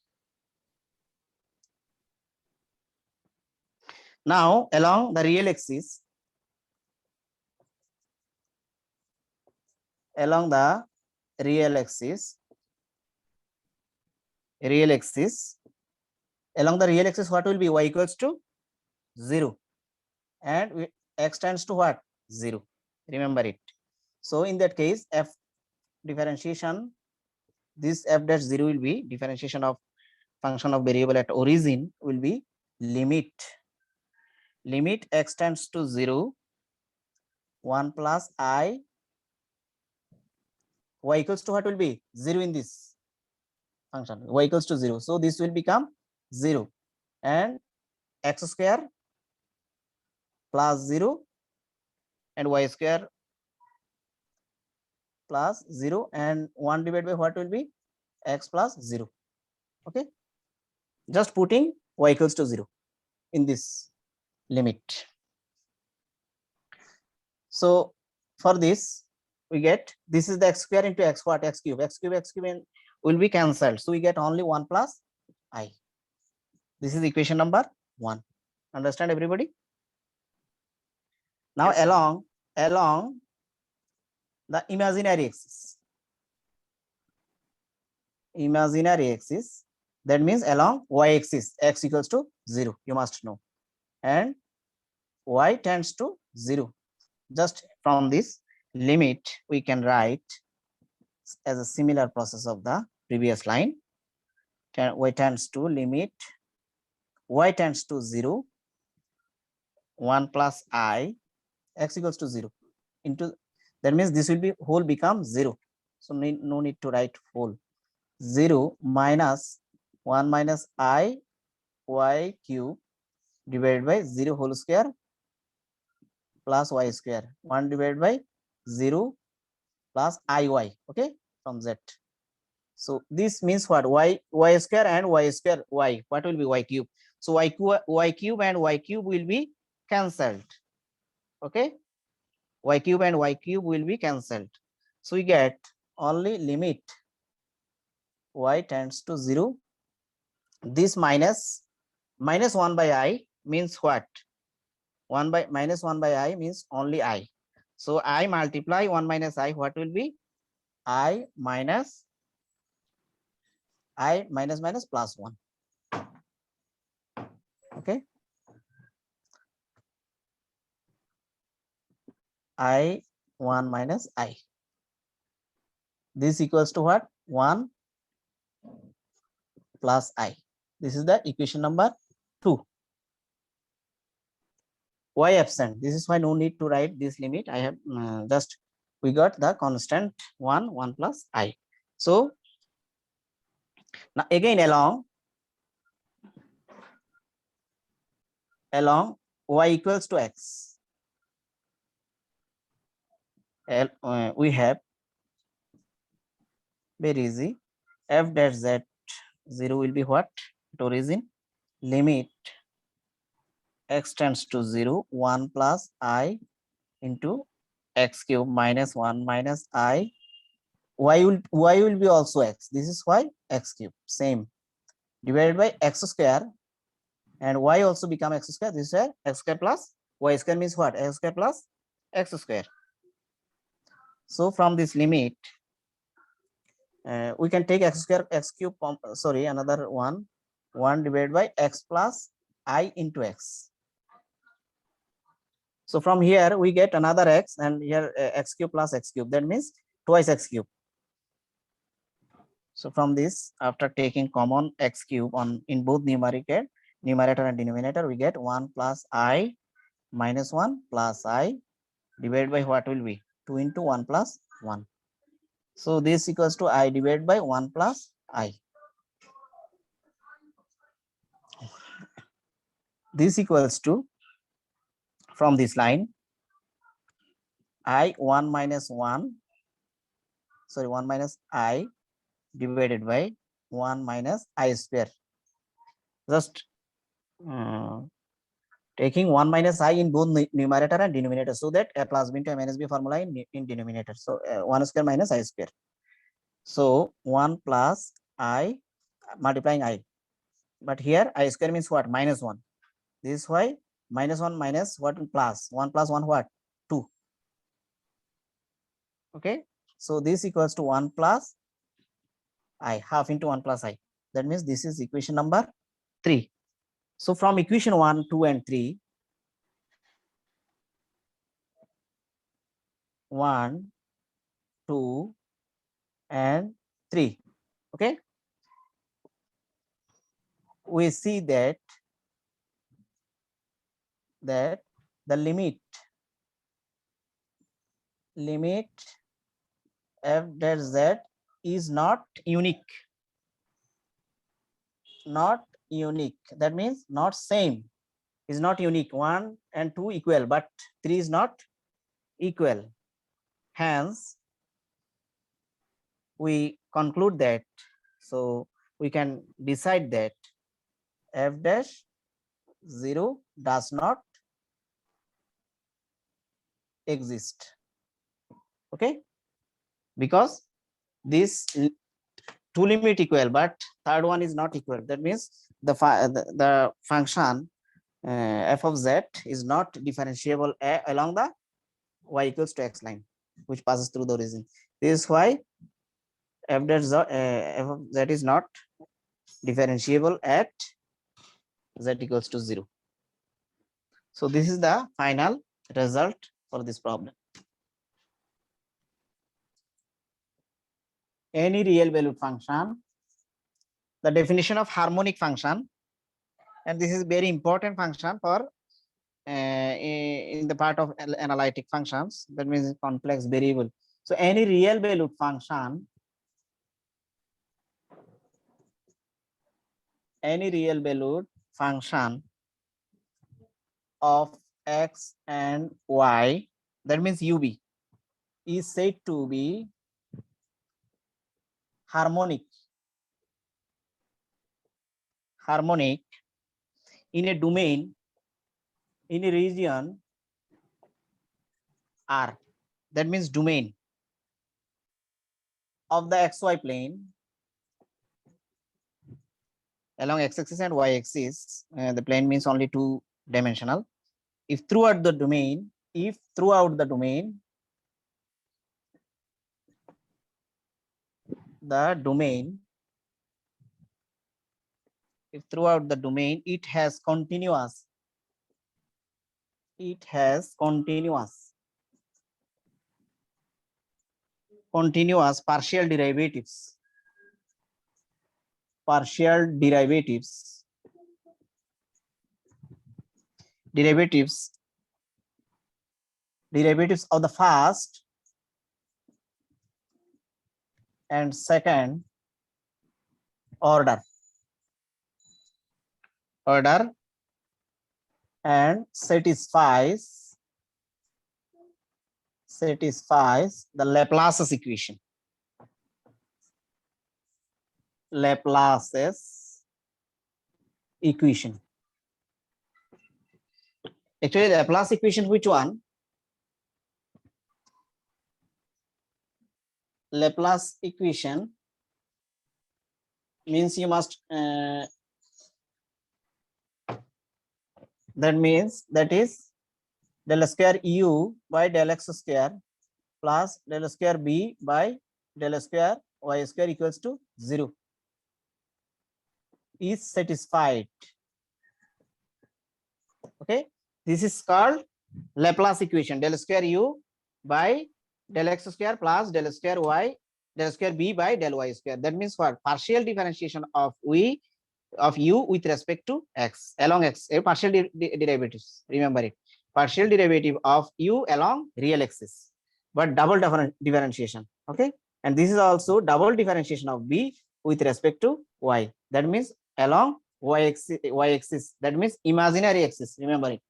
Now along the real axis, along the real axis, along the real axis, what will be? Y equals to 0 and x tends to what? 0. Remember it. So in that case, f differentiation, this f dash 0 will be differentiation of function of variable at origin will be limit x tends to 0, 1 plus I y equals to what will be? 0 in this function, y equals to 0. So this will become 0 and x square plus 0 and y square plus 0 and 1 divided by what will be? X plus 0. Okay, just putting y equals to 0 in this limit. So for this we get, this is the x square into x what? X cube will be cancelled. So we get only 1 plus I. This is equation number 1. Understand everybody? Now Yes, along the imaginary axis, that means along y axis, x equals to 0, you must know, and y tends to 0. Just from this limit we can write as a similar process of the previous line. Y tends to limit y tends to 0, 1 plus I x equals to 0 into, that means this will be whole become 0. So no need to write whole. 0 minus 1 minus I y cube divided by 0 whole square plus y square, 1 divided by 0 plus iy. Okay, from z. So this means what? Y square and y square y, what will be? Y cube. So y cube and y cube will be cancelled. Okay, y cube and y cube will be cancelled. So we get only limit y tends to 0. This minus 1 by I means what? 1 by minus 1 by I means only I. So I multiply 1 minus I, what will be? I minus minus plus 1. Okay, I 1 minus I. This equals to what? 1 plus I. This is the equation number 2. Y absent, this is why no need to write this limit. I have just, we got the constant 1 plus I. So now again along y equals to x, we have very easy, f dash z 0 will be what at origin? Limit x tends to 0, 1 plus I into x cube minus 1 minus I. Y will be also x. This is why x cube, same, divided by x square, and y also become x square. This is where x square plus y square means what? X square plus x square. So from this limit, we can take x square, x cube, sorry, another 1 divided by x plus I into x. So from here we get another x, and here x cube plus x cube, that means twice x cube. So from this, after taking common x cube on in both numerator and denominator, we get 1 plus I minus 1 plus I divided by what will be 2 into 1 plus 1. So this equals to I divided by 1 plus I. This equals to, from this line, I 1 minus 1, sorry, 1 minus I divided by 1 minus I square. Just taking 1 minus I in both numerator and denominator, so that a plus b into a minus b formula in denominator. So 1 square minus I square. So 1 plus I multiplying I. But here I square means what? Minus 1. This is why minus 1 minus what? Plus 1 plus 1 what? 2. Okay. So this equals to 1 plus I, half into 1 plus I. That means this is equation number 3. So from equation 1, 2 and 3, 1, 2 and 3, okay, we see that the limit f dash z is not unique. That means not same, is not unique. 1 and 2 equal, but 3 is not equal. Hence we conclude that, so we can decide that f dash 0 does not exist. Okay, because this two limit equal, but third one is not equal. That means the function f of z is not differentiable along the y equals to x line, which passes through the origin. This is why f dash f of z is not differentiable at z equals to 0. So this is the final result for this problem. Any real valued function, the definition of harmonic function, and this is very important function for in the part of analytic functions, that means complex variable. So any real valued function, of x and y, that means ub, is said to be harmonic in a domain, in a region R. That means domain of the xy plane along x-axis and y-axis. The plane means only two dimensional. If throughout the domain, if throughout the domain it has continuous partial derivatives of the first and second order and satisfies the Laplace's equation. Laplace's equation. Actually, Laplace equation, which one? Laplace equation means you must that means that is del square u by del x square plus del square b by del square y square equals to 0 is satisfied. Okay, this is called Laplace equation, del square u by del x square plus del square y del square b by del y square. That means what? Partial differentiation of u with respect to x along x, a partial derivatives. Remember it, partial derivative of u along real axis, but double differentiation. Okay, and this is also double differentiation of b with respect to y. That means along y axis. That means imaginary axis. Remember it.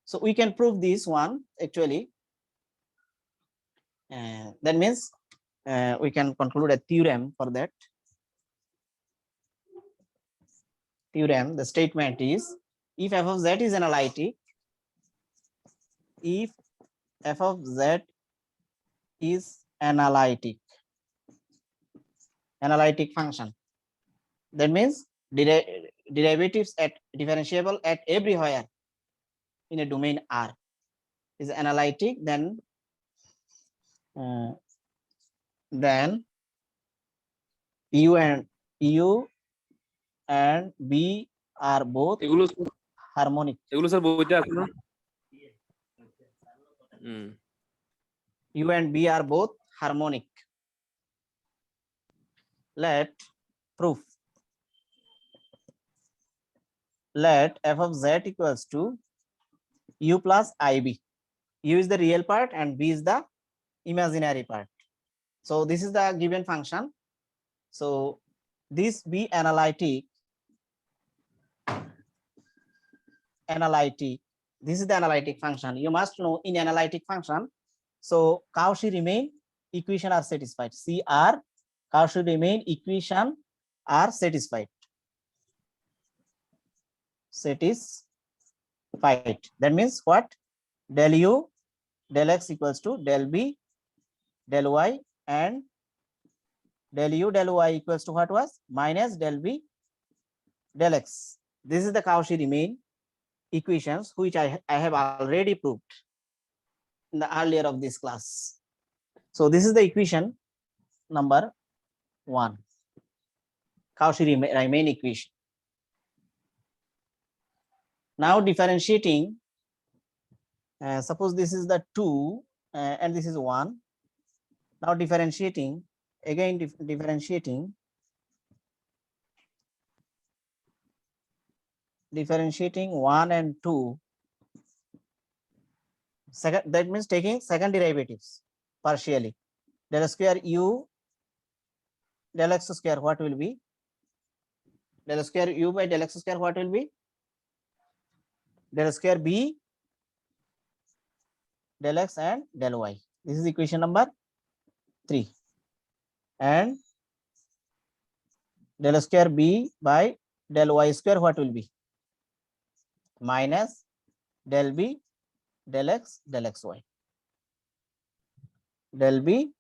So we can prove this one actually. That means we can conclude a theorem for that. Theorem, the statement is, if f of z is analytic, if f of z is analytic function, that means derivatives at differentiable at everywhere in a domain R is analytic, then u and b are both harmonic. এগুলো sir বইতে আছে না? U and B are both harmonic. Let proof. Let f of z equals to u plus ib. U is the real part and b is the imaginary part. So this is the given function. So this be analytic. This is the analytic function. You must know in analytic function. So Cauchy-Riemann equation are satisfied. CR Cauchy-Riemann equation are satisfied. That means what? Del u del x equals to del b del y, and del u del y equals to what was? Minus del b del x. This is the Cauchy-Riemann equations which I have already proved in the earlier of this class. So this is the equation number 1, Cauchy-Riemann equation. Now differentiating, suppose this is the 2 and this is 1. Now differentiating, again differentiating 1 and 2. Second, that means taking second derivatives partially. Del square u del x square, what will be? Del square u by del x square, what will be? Del square b del x and del y. This is equation number 3. And del square b by del y square, what will be? Minus del b del x del xy. Del b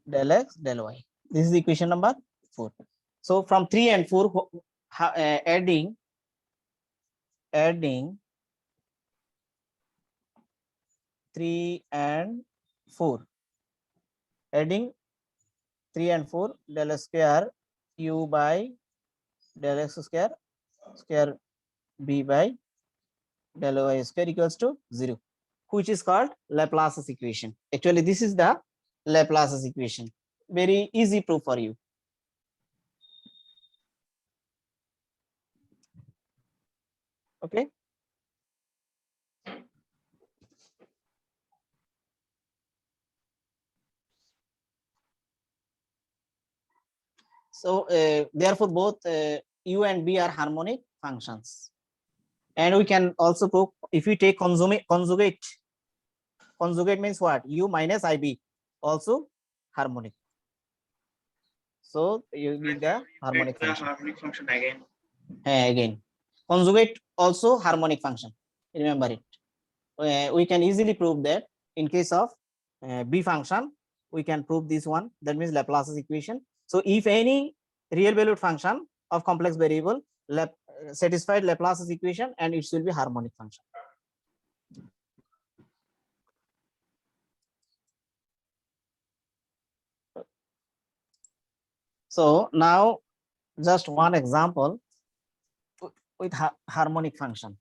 del x del y. This is equation number 4. So from 3 and 4, adding 3 and 4, adding 3 and 4, del square u by del x square square b by del y square equals to 0, which is called Laplace's equation. Actually, this is the Laplace's equation. Very easy proof for you. Okay. So therefore both u and b are harmonic functions. And we can also prove if we take conjugate means what? U minus ib also harmonic. So you need the harmonic the function. harmonic function again. Again, conjugate also harmonic function. Remember it. We can easily prove that in case of B function, we can prove this one. That means Laplace's equation. So if any real valued function of complex variable satisfied Laplace's equation, and it will be harmonic function. So now just one example with harmonic function.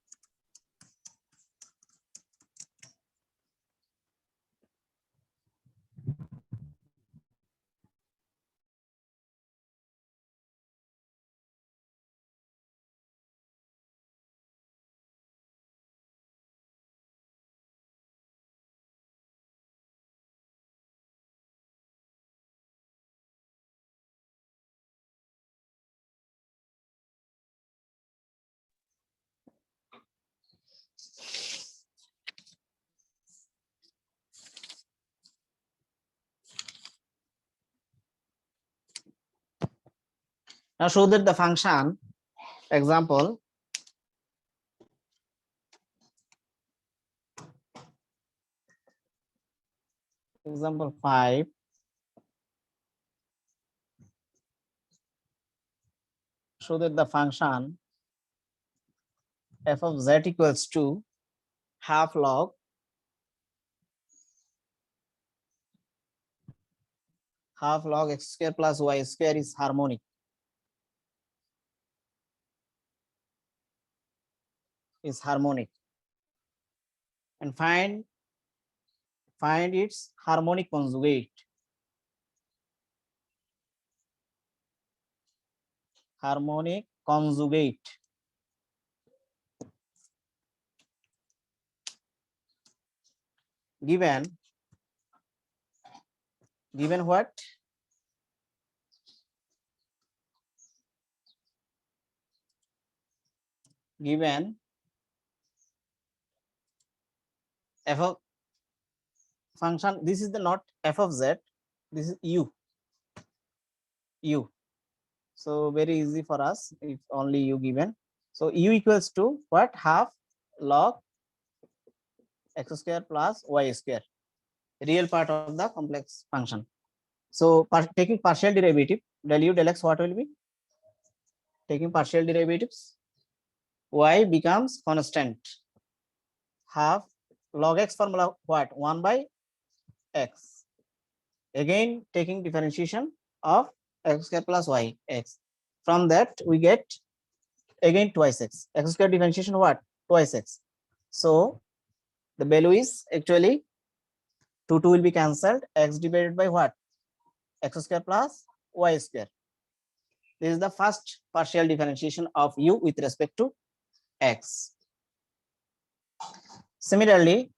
Now show that the function example example 5 show that the function f of z equals to half log x square plus y square is harmonic. And find its harmonic conjugate. Given what? Given f of function, this is the not f of z, this is u. So very easy for us if only u given. So u equals to what? Half log x square plus y square, real part of the complex function. So taking partial derivative, del u del x, what will be? Taking partial derivatives, y becomes constant. Half log x formula what? 1 by x. Again taking differentiation of x square plus y x. From that we get again twice x. X square differentiation what? Twice x. So the value is actually 2 will be cancelled. X divided by what? X square plus y square. This is the first partial differentiation of u with respect to x. Similarly,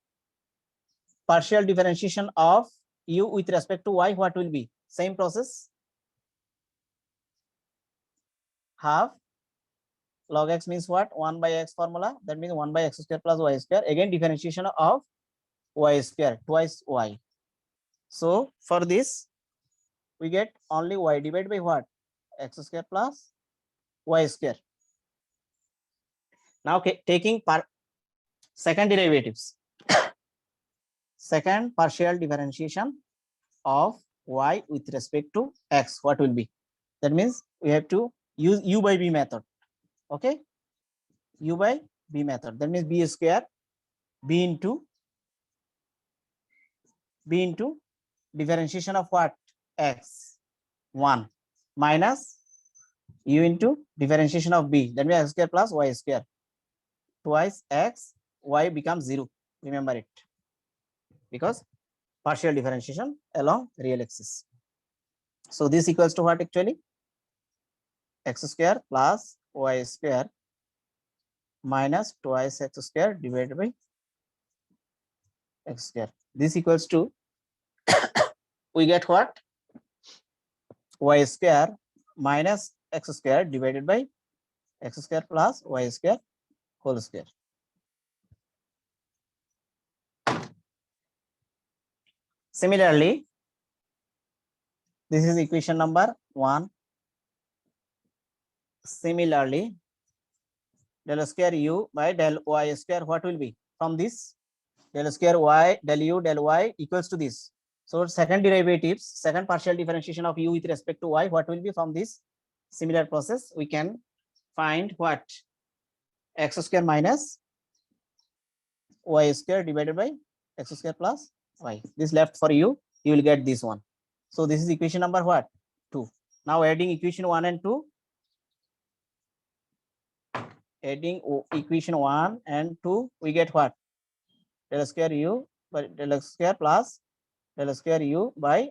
partial differentiation of u with respect to y, what will be? Same process. Half log x means what? 1 by x formula. That means 1 by x square plus y square. Again differentiation of y square, twice y. So for this, we get only y divided by what? X square plus y square. Now taking second derivatives, second partial differentiation of y with respect to x, what will be? That means we have to use u by b method. Okay, u by b method. That means b square b into differentiation of what? X 1 minus u into differentiation of b. That means x square plus y square, twice x, y becomes 0. Remember it, because partial differentiation along real axis. So this equals to what actually? X square plus y square minus twice x square divided by x square. This equals to we get what? Y square minus x square divided by x square plus y square whole square. Similarly, This is equation number 1. Similarly, del square u by del y square, what will be from this? Del square y del u del y equals to this. So second derivatives, second partial differentiation of u with respect to y, what will be from this similar process? We can find what? X square minus y square divided by x square plus y. This left for you, you will get this one. So this is equation number what? 2. Now adding equation 1 and 2. Adding equation 1 and 2, we get what? Del square u by del x square plus del square u by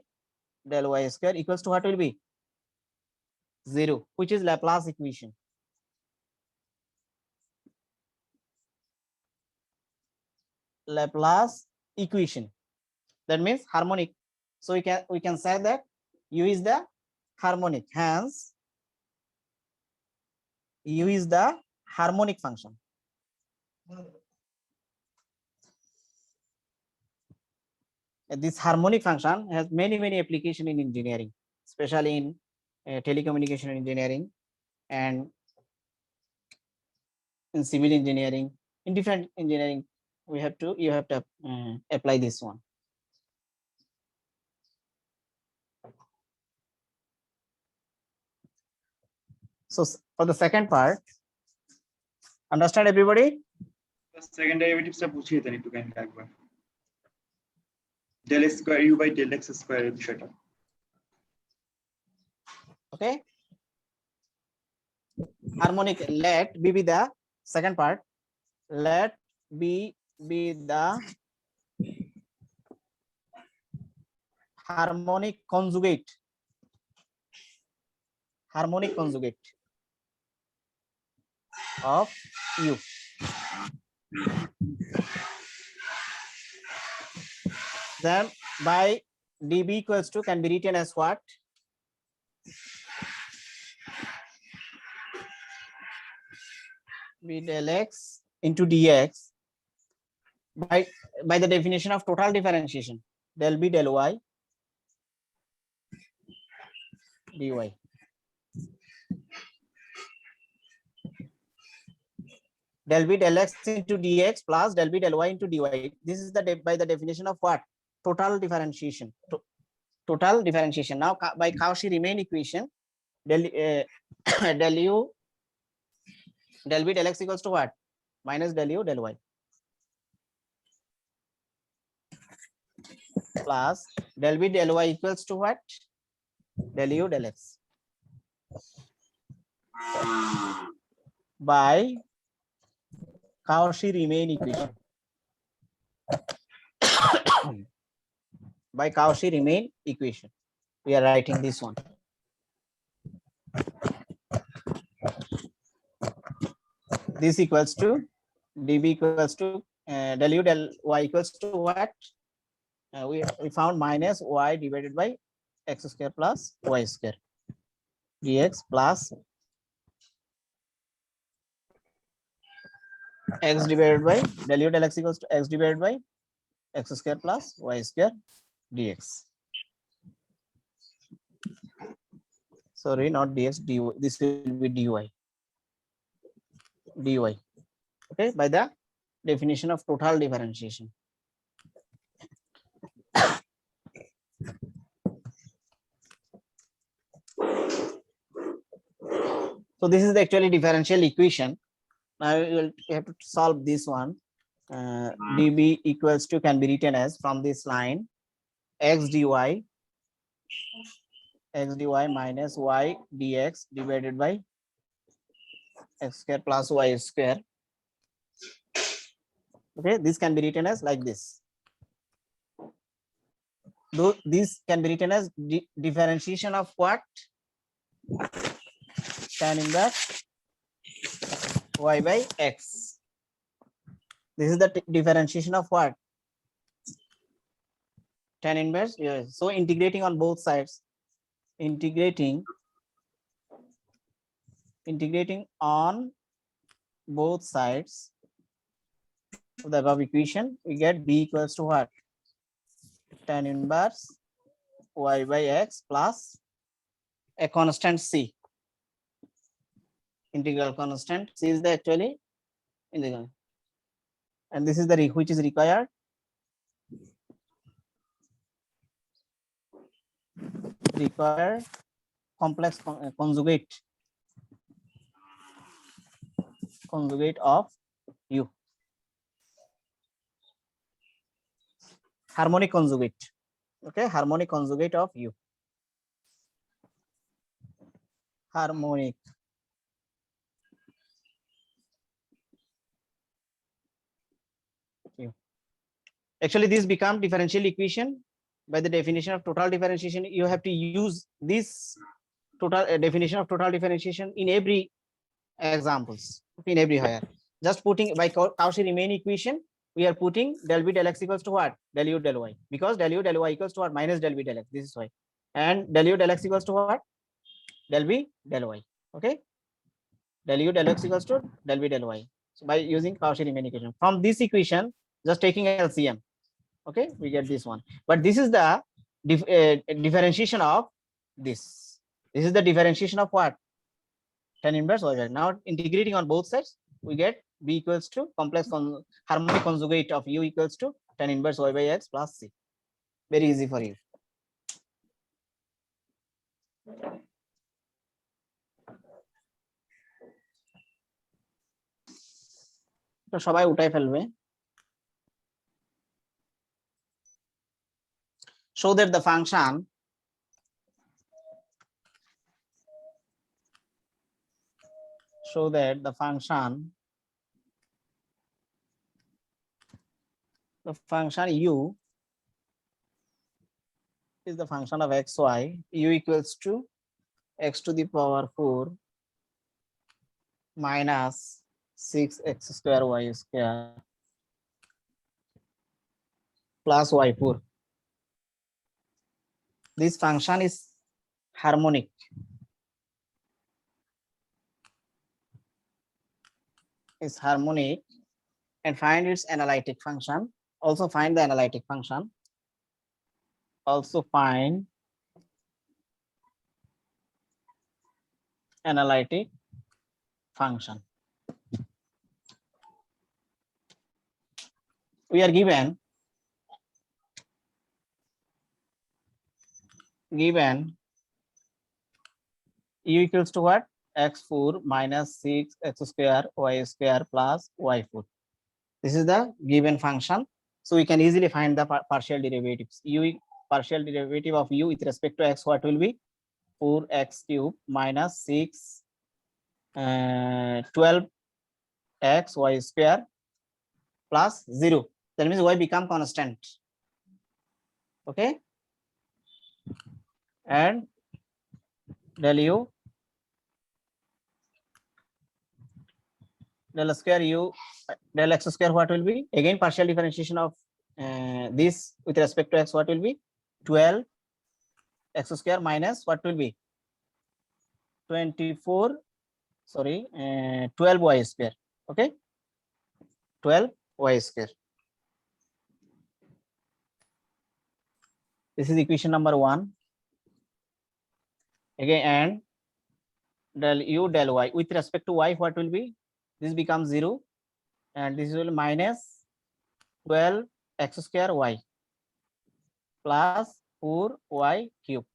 del y square equals to what will be? 0, which is Laplace equation. Laplace equation. That means harmonic. So we can say that u is the harmonic. Hence, u is the harmonic function. This harmonic function has many applications in engineering, especially in telecommunication engineering and in civil engineering. In different engineering, you have to apply this one. So for the second part, understand everybody? Second derivatives টা বুঝিয়ে দেন একটু kindly একবার। del square u by del x square এর বিষয়টা। Okay. Harmonic, let b be the second part. Let b be the harmonic conjugate. Harmonic conjugate of u. Then by db equals to can be written as what? B del x into dx by the definition of total differentiation, del b del y dy. Del b del x into dx plus del b del y into dy. This is by the definition of what? Total differentiation. Total differentiation. Now by Cauchy-Riemann equation, del u del b del x equals to what? Minus del u del y plus del b del y equals to what? Del u del x by Cauchy-Riemann equation. By Cauchy-Riemann equation, we are writing this one. This equals to db equals to del u del y equals to what? We found minus y divided by x square plus y square dx plus x divided by del u del x equals to x divided by x square plus y square dx. Sorry, not dx, dy. This will be dy. Okay, by the definition of total differentiation. So this is the actually differential equation. Now you have to solve this one. db equals to can be written as from this line x dy minus y dx divided by x square plus y square. Okay, this can be written as like this. Though this can be written as differentiation of what? Tan inverse y by x. This is the differentiation of what? Tan inverse. Yes. So integrating on both sides. Integrating on both sides of the above equation, we get b equals to what? Tan inverse y by x plus a constant c. Integral constant c is the actually integral, and this is the which is required. Require complex conjugate of u. Harmonic conjugate. Okay, harmonic conjugate of u. Harmonic. U. Actually, this become differential equation. By the definition of total differentiation, you have to use this total definition of total differentiation in every examples, in everywhere. Just putting by Cauchy-Riemann equation, we are putting del b del x equals to what? Del u del y, because del u del y equals to what? Minus del b del x. This is why. And del u del x equals to what? Del b del y. Okay. Del u del x equals to del b del y. So by using Cauchy-Riemann equation, from this equation, just taking LCM, okay, we get this one. But this is the differentiation of this. This is the differentiation of what? Tan inverse y. Now integrating on both sides, we get b equals to complex harmonic conjugate of u equals to tan inverse y by x plus c. Very easy for you. তো সবাই উঠাই ফেলবে। Show that the function u is the function of xy, u equals to x to the power 4 minus 6x square y square plus y4. This function is harmonic. Is harmonic, and find its analytic function. Also find the analytic function. Also find analytic function. We are given u equals to what? X4 minus 6x square y square plus y4. This is the given function. So we can easily find the partial derivatives. Partial derivative of u with respect to x, what will be? 4x cube minus 12x y square plus 0. That means y become constant. Okay. And del u del square u del x square, what will be? Again partial differentiation of this with respect to x, what will be? 12 x square minus what will be? 12y square. Okay, 12y square. This is equation number 1. Again, and del u del y with respect to y, what will be? This becomes 0, and this will minus 12x square y plus 4y cube.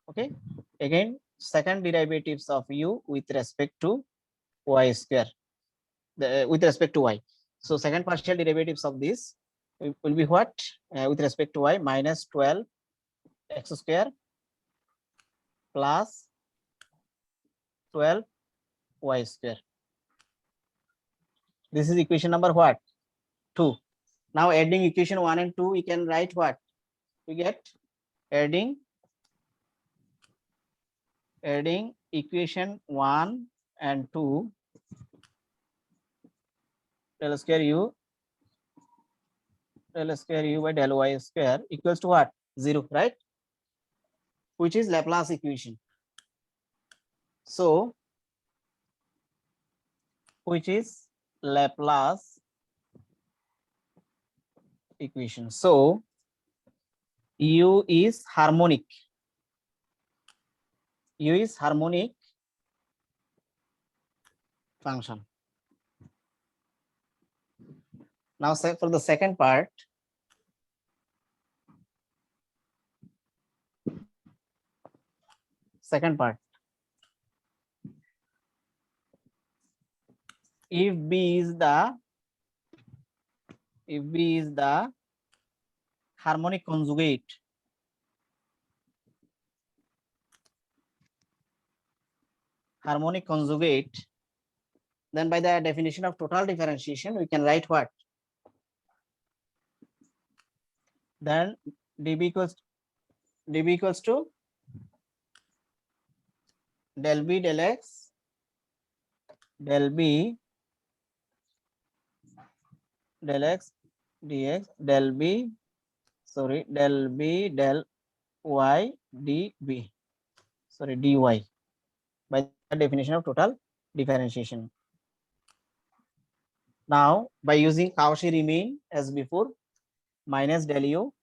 Okay, again second derivatives of u with respect to y square, with respect to y. So second partial derivatives of this will be what? With respect to y, minus 12x square plus 12y square. This is equation number what? 2. Now adding equation 1 and 2, we can write what? We get adding equation 1 and 2, del square u by del y square equals to what? 0, right? Which is Laplace equation. So which is Laplace equation. So u is harmonic. U is harmonic function. Now for the second part, if B is the harmonic conjugate, then by the definition of total differentiation, we can write what? Then dB equals to del B del X del B del X dx del B del B del Y dB dy by the definition of total differentiation. Now by using Cauchy-Riemann as before, minus del U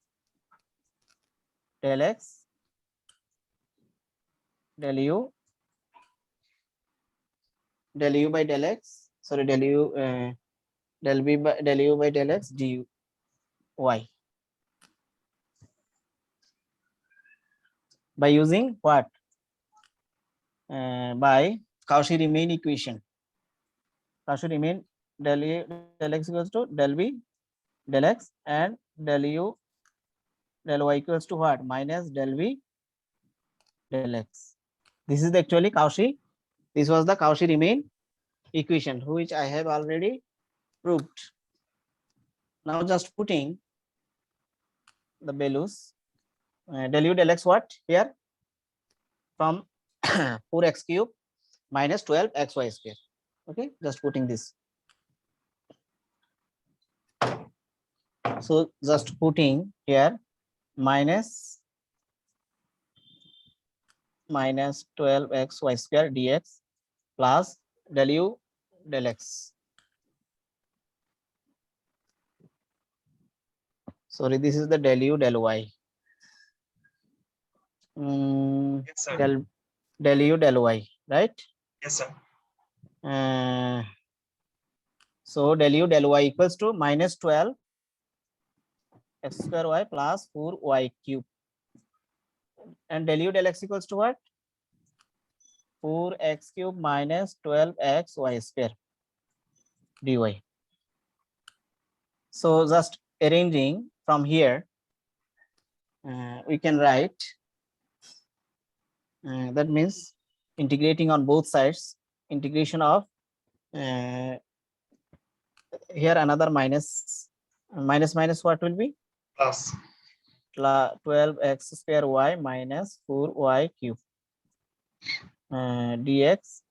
del X del U by del X del U del B by del U by del X dy. By using what? By Cauchy-Riemann equation. Cauchy-Riemann del U del X equals to del B del X and del U del Y equals to what? Minus del V del X. This is actually Cauchy. This was the Cauchy-Riemann equation, which I have already proved. Now just putting the values. Del U del X what? Here from 4x cube minus 12xy square. Okay, just putting this. So just putting here minus 12xy square dx plus del U del X. Sorry, this is the del U del Y. Yes, sir. Del U del Y, right? Yes, sir. So del U del Y equals to minus 12 x square y plus 4y cube. And del U del X equals to what? 4x cube minus 12x y square dy. So just arranging from here, we can write, that means integrating on both sides, integration of here another minus what will be? Plus 12x square y minus 4y cube dx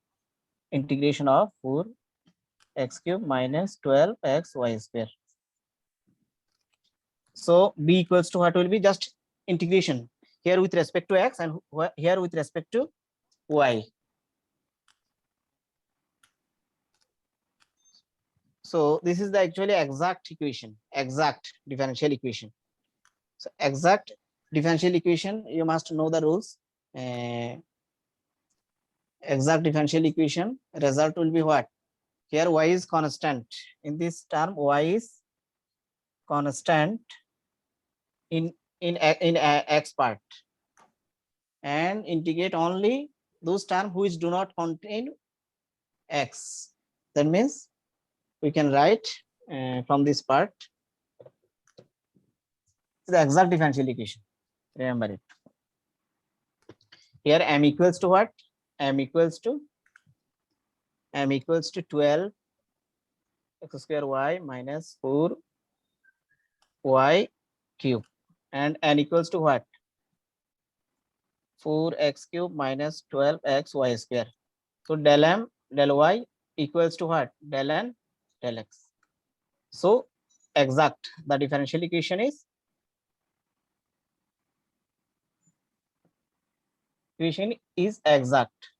integration of 4x cube minus 12x y square. So b equals to what will be? Just integration here with respect to x and here with respect to y. So this is the actually exact equation, exact differential equation. So exact differential equation, you must know the rules. Exact differential equation result will be what? Here y is constant. In this term, y is constant in x part, and integrate only those terms which do not contain x. That means we can write from this part the exact differential equation. Remember it. Here m equals to what? M equals to 12 x square y minus 4 y cube, and n equals to what? 4x cube minus 12x y square. So del m del y equals to what? Del n del x. So exact, the differential equation is exact.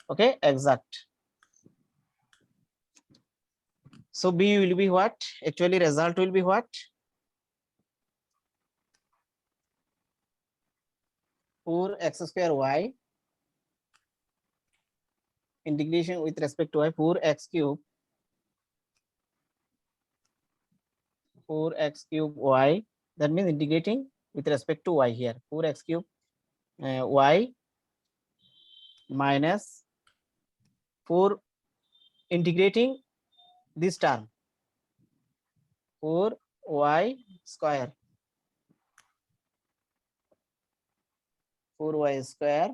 Okay, exact. So b will be what? Actually result will be what? 4x square y integration with respect to y, 4x cube y, that means integrating with respect to y here, 4x cube y minus 4 integrating this term 4y square 4y square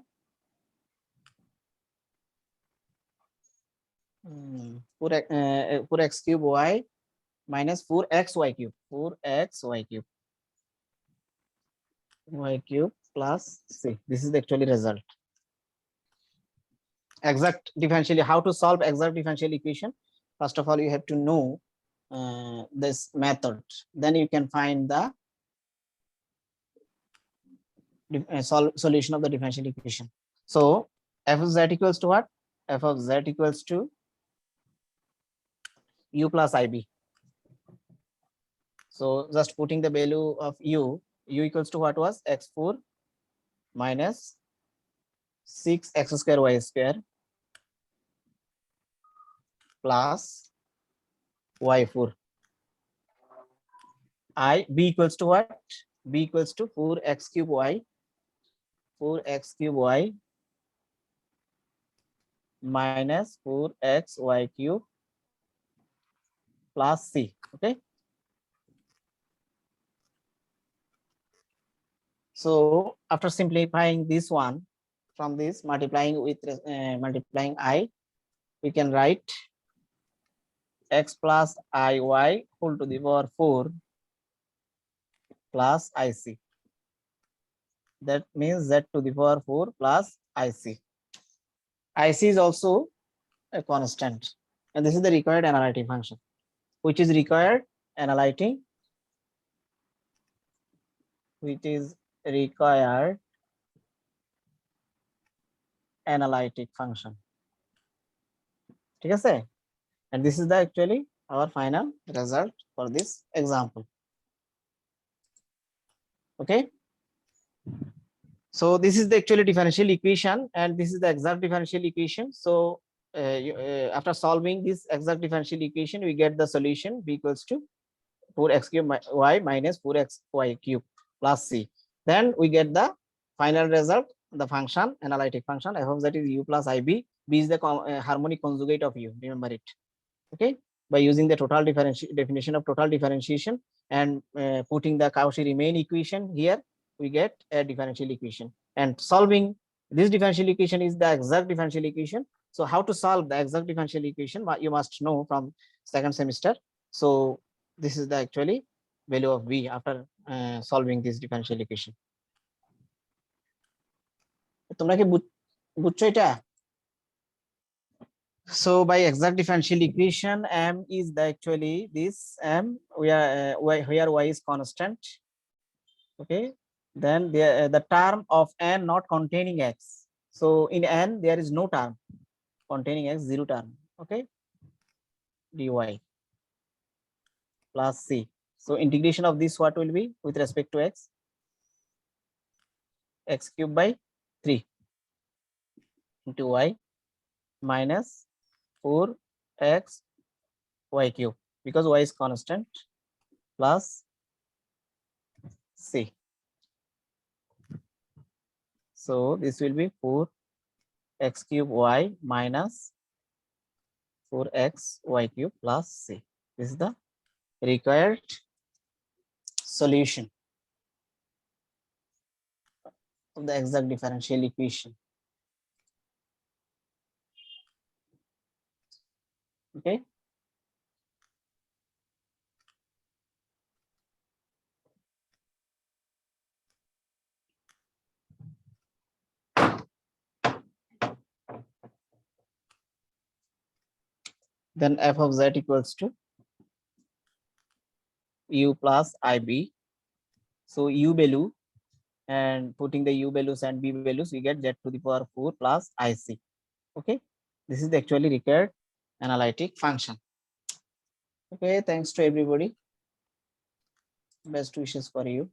4x cube y minus 4xy cube 4xy cube y cube plus c. This is the actually result. Exact differential, how to solve exact differential equation? First of all, you have to know this method, then you can find the solution of the differential equation. So f of z equals to what? F of z equals to u plus ib. So just putting the value of u equals to what was x4 minus 6x square y square plus y4. B equals to what? B equals to 4x cube y 4x cube y minus 4x y cube plus c. Okay. So after simplifying this one, from this multiplying with multiplying I, we can write x plus iy whole to the power 4 plus ic. That means z to the power 4 plus ic. Ic is also a constant, and this is the required analytic function, which is required analytic, which is required analytic function. ঠিক আছে? And this is the actually our final result for this example. Okay. So this is the actually differential equation, and this is the exact differential equation. So after solving this exact differential equation, we get the solution b equals to 4x cube y minus 4xy cube plus c. Then we get the final result, the function, analytic function f of z is u plus ib. B is the harmonic conjugate of u, remember it. Okay, by using the total definition of total differentiation and putting the Cauchy-Riemann equation here, we get a differential equation, and solving this differential equation is the exact differential equation. So how to solve the exact differential equation, you must know from second semester. So this is the actually value of v after solving this differential equation. তোমরা কি বুঝছো এটা? So by exact differential equation, m is the actually this m, we are where y is constant. Okay, then the term of n not containing x. So in n there is no term containing x, zero term. Okay, dy plus c. So integration of this what will be with respect to x? X cube by 3 into y minus 4x y cube, because y is constant, plus c. So this will be 4x cube y minus 4x y cube plus c. This is the required solution of the exact differential equation. Okay. Then f of z equals to u plus ib. So u value, and putting the u values and b values, we get z to the power 4 plus ic. Okay, this is the actually required analytic function. Okay, thanks to everybody. Best wishes for you.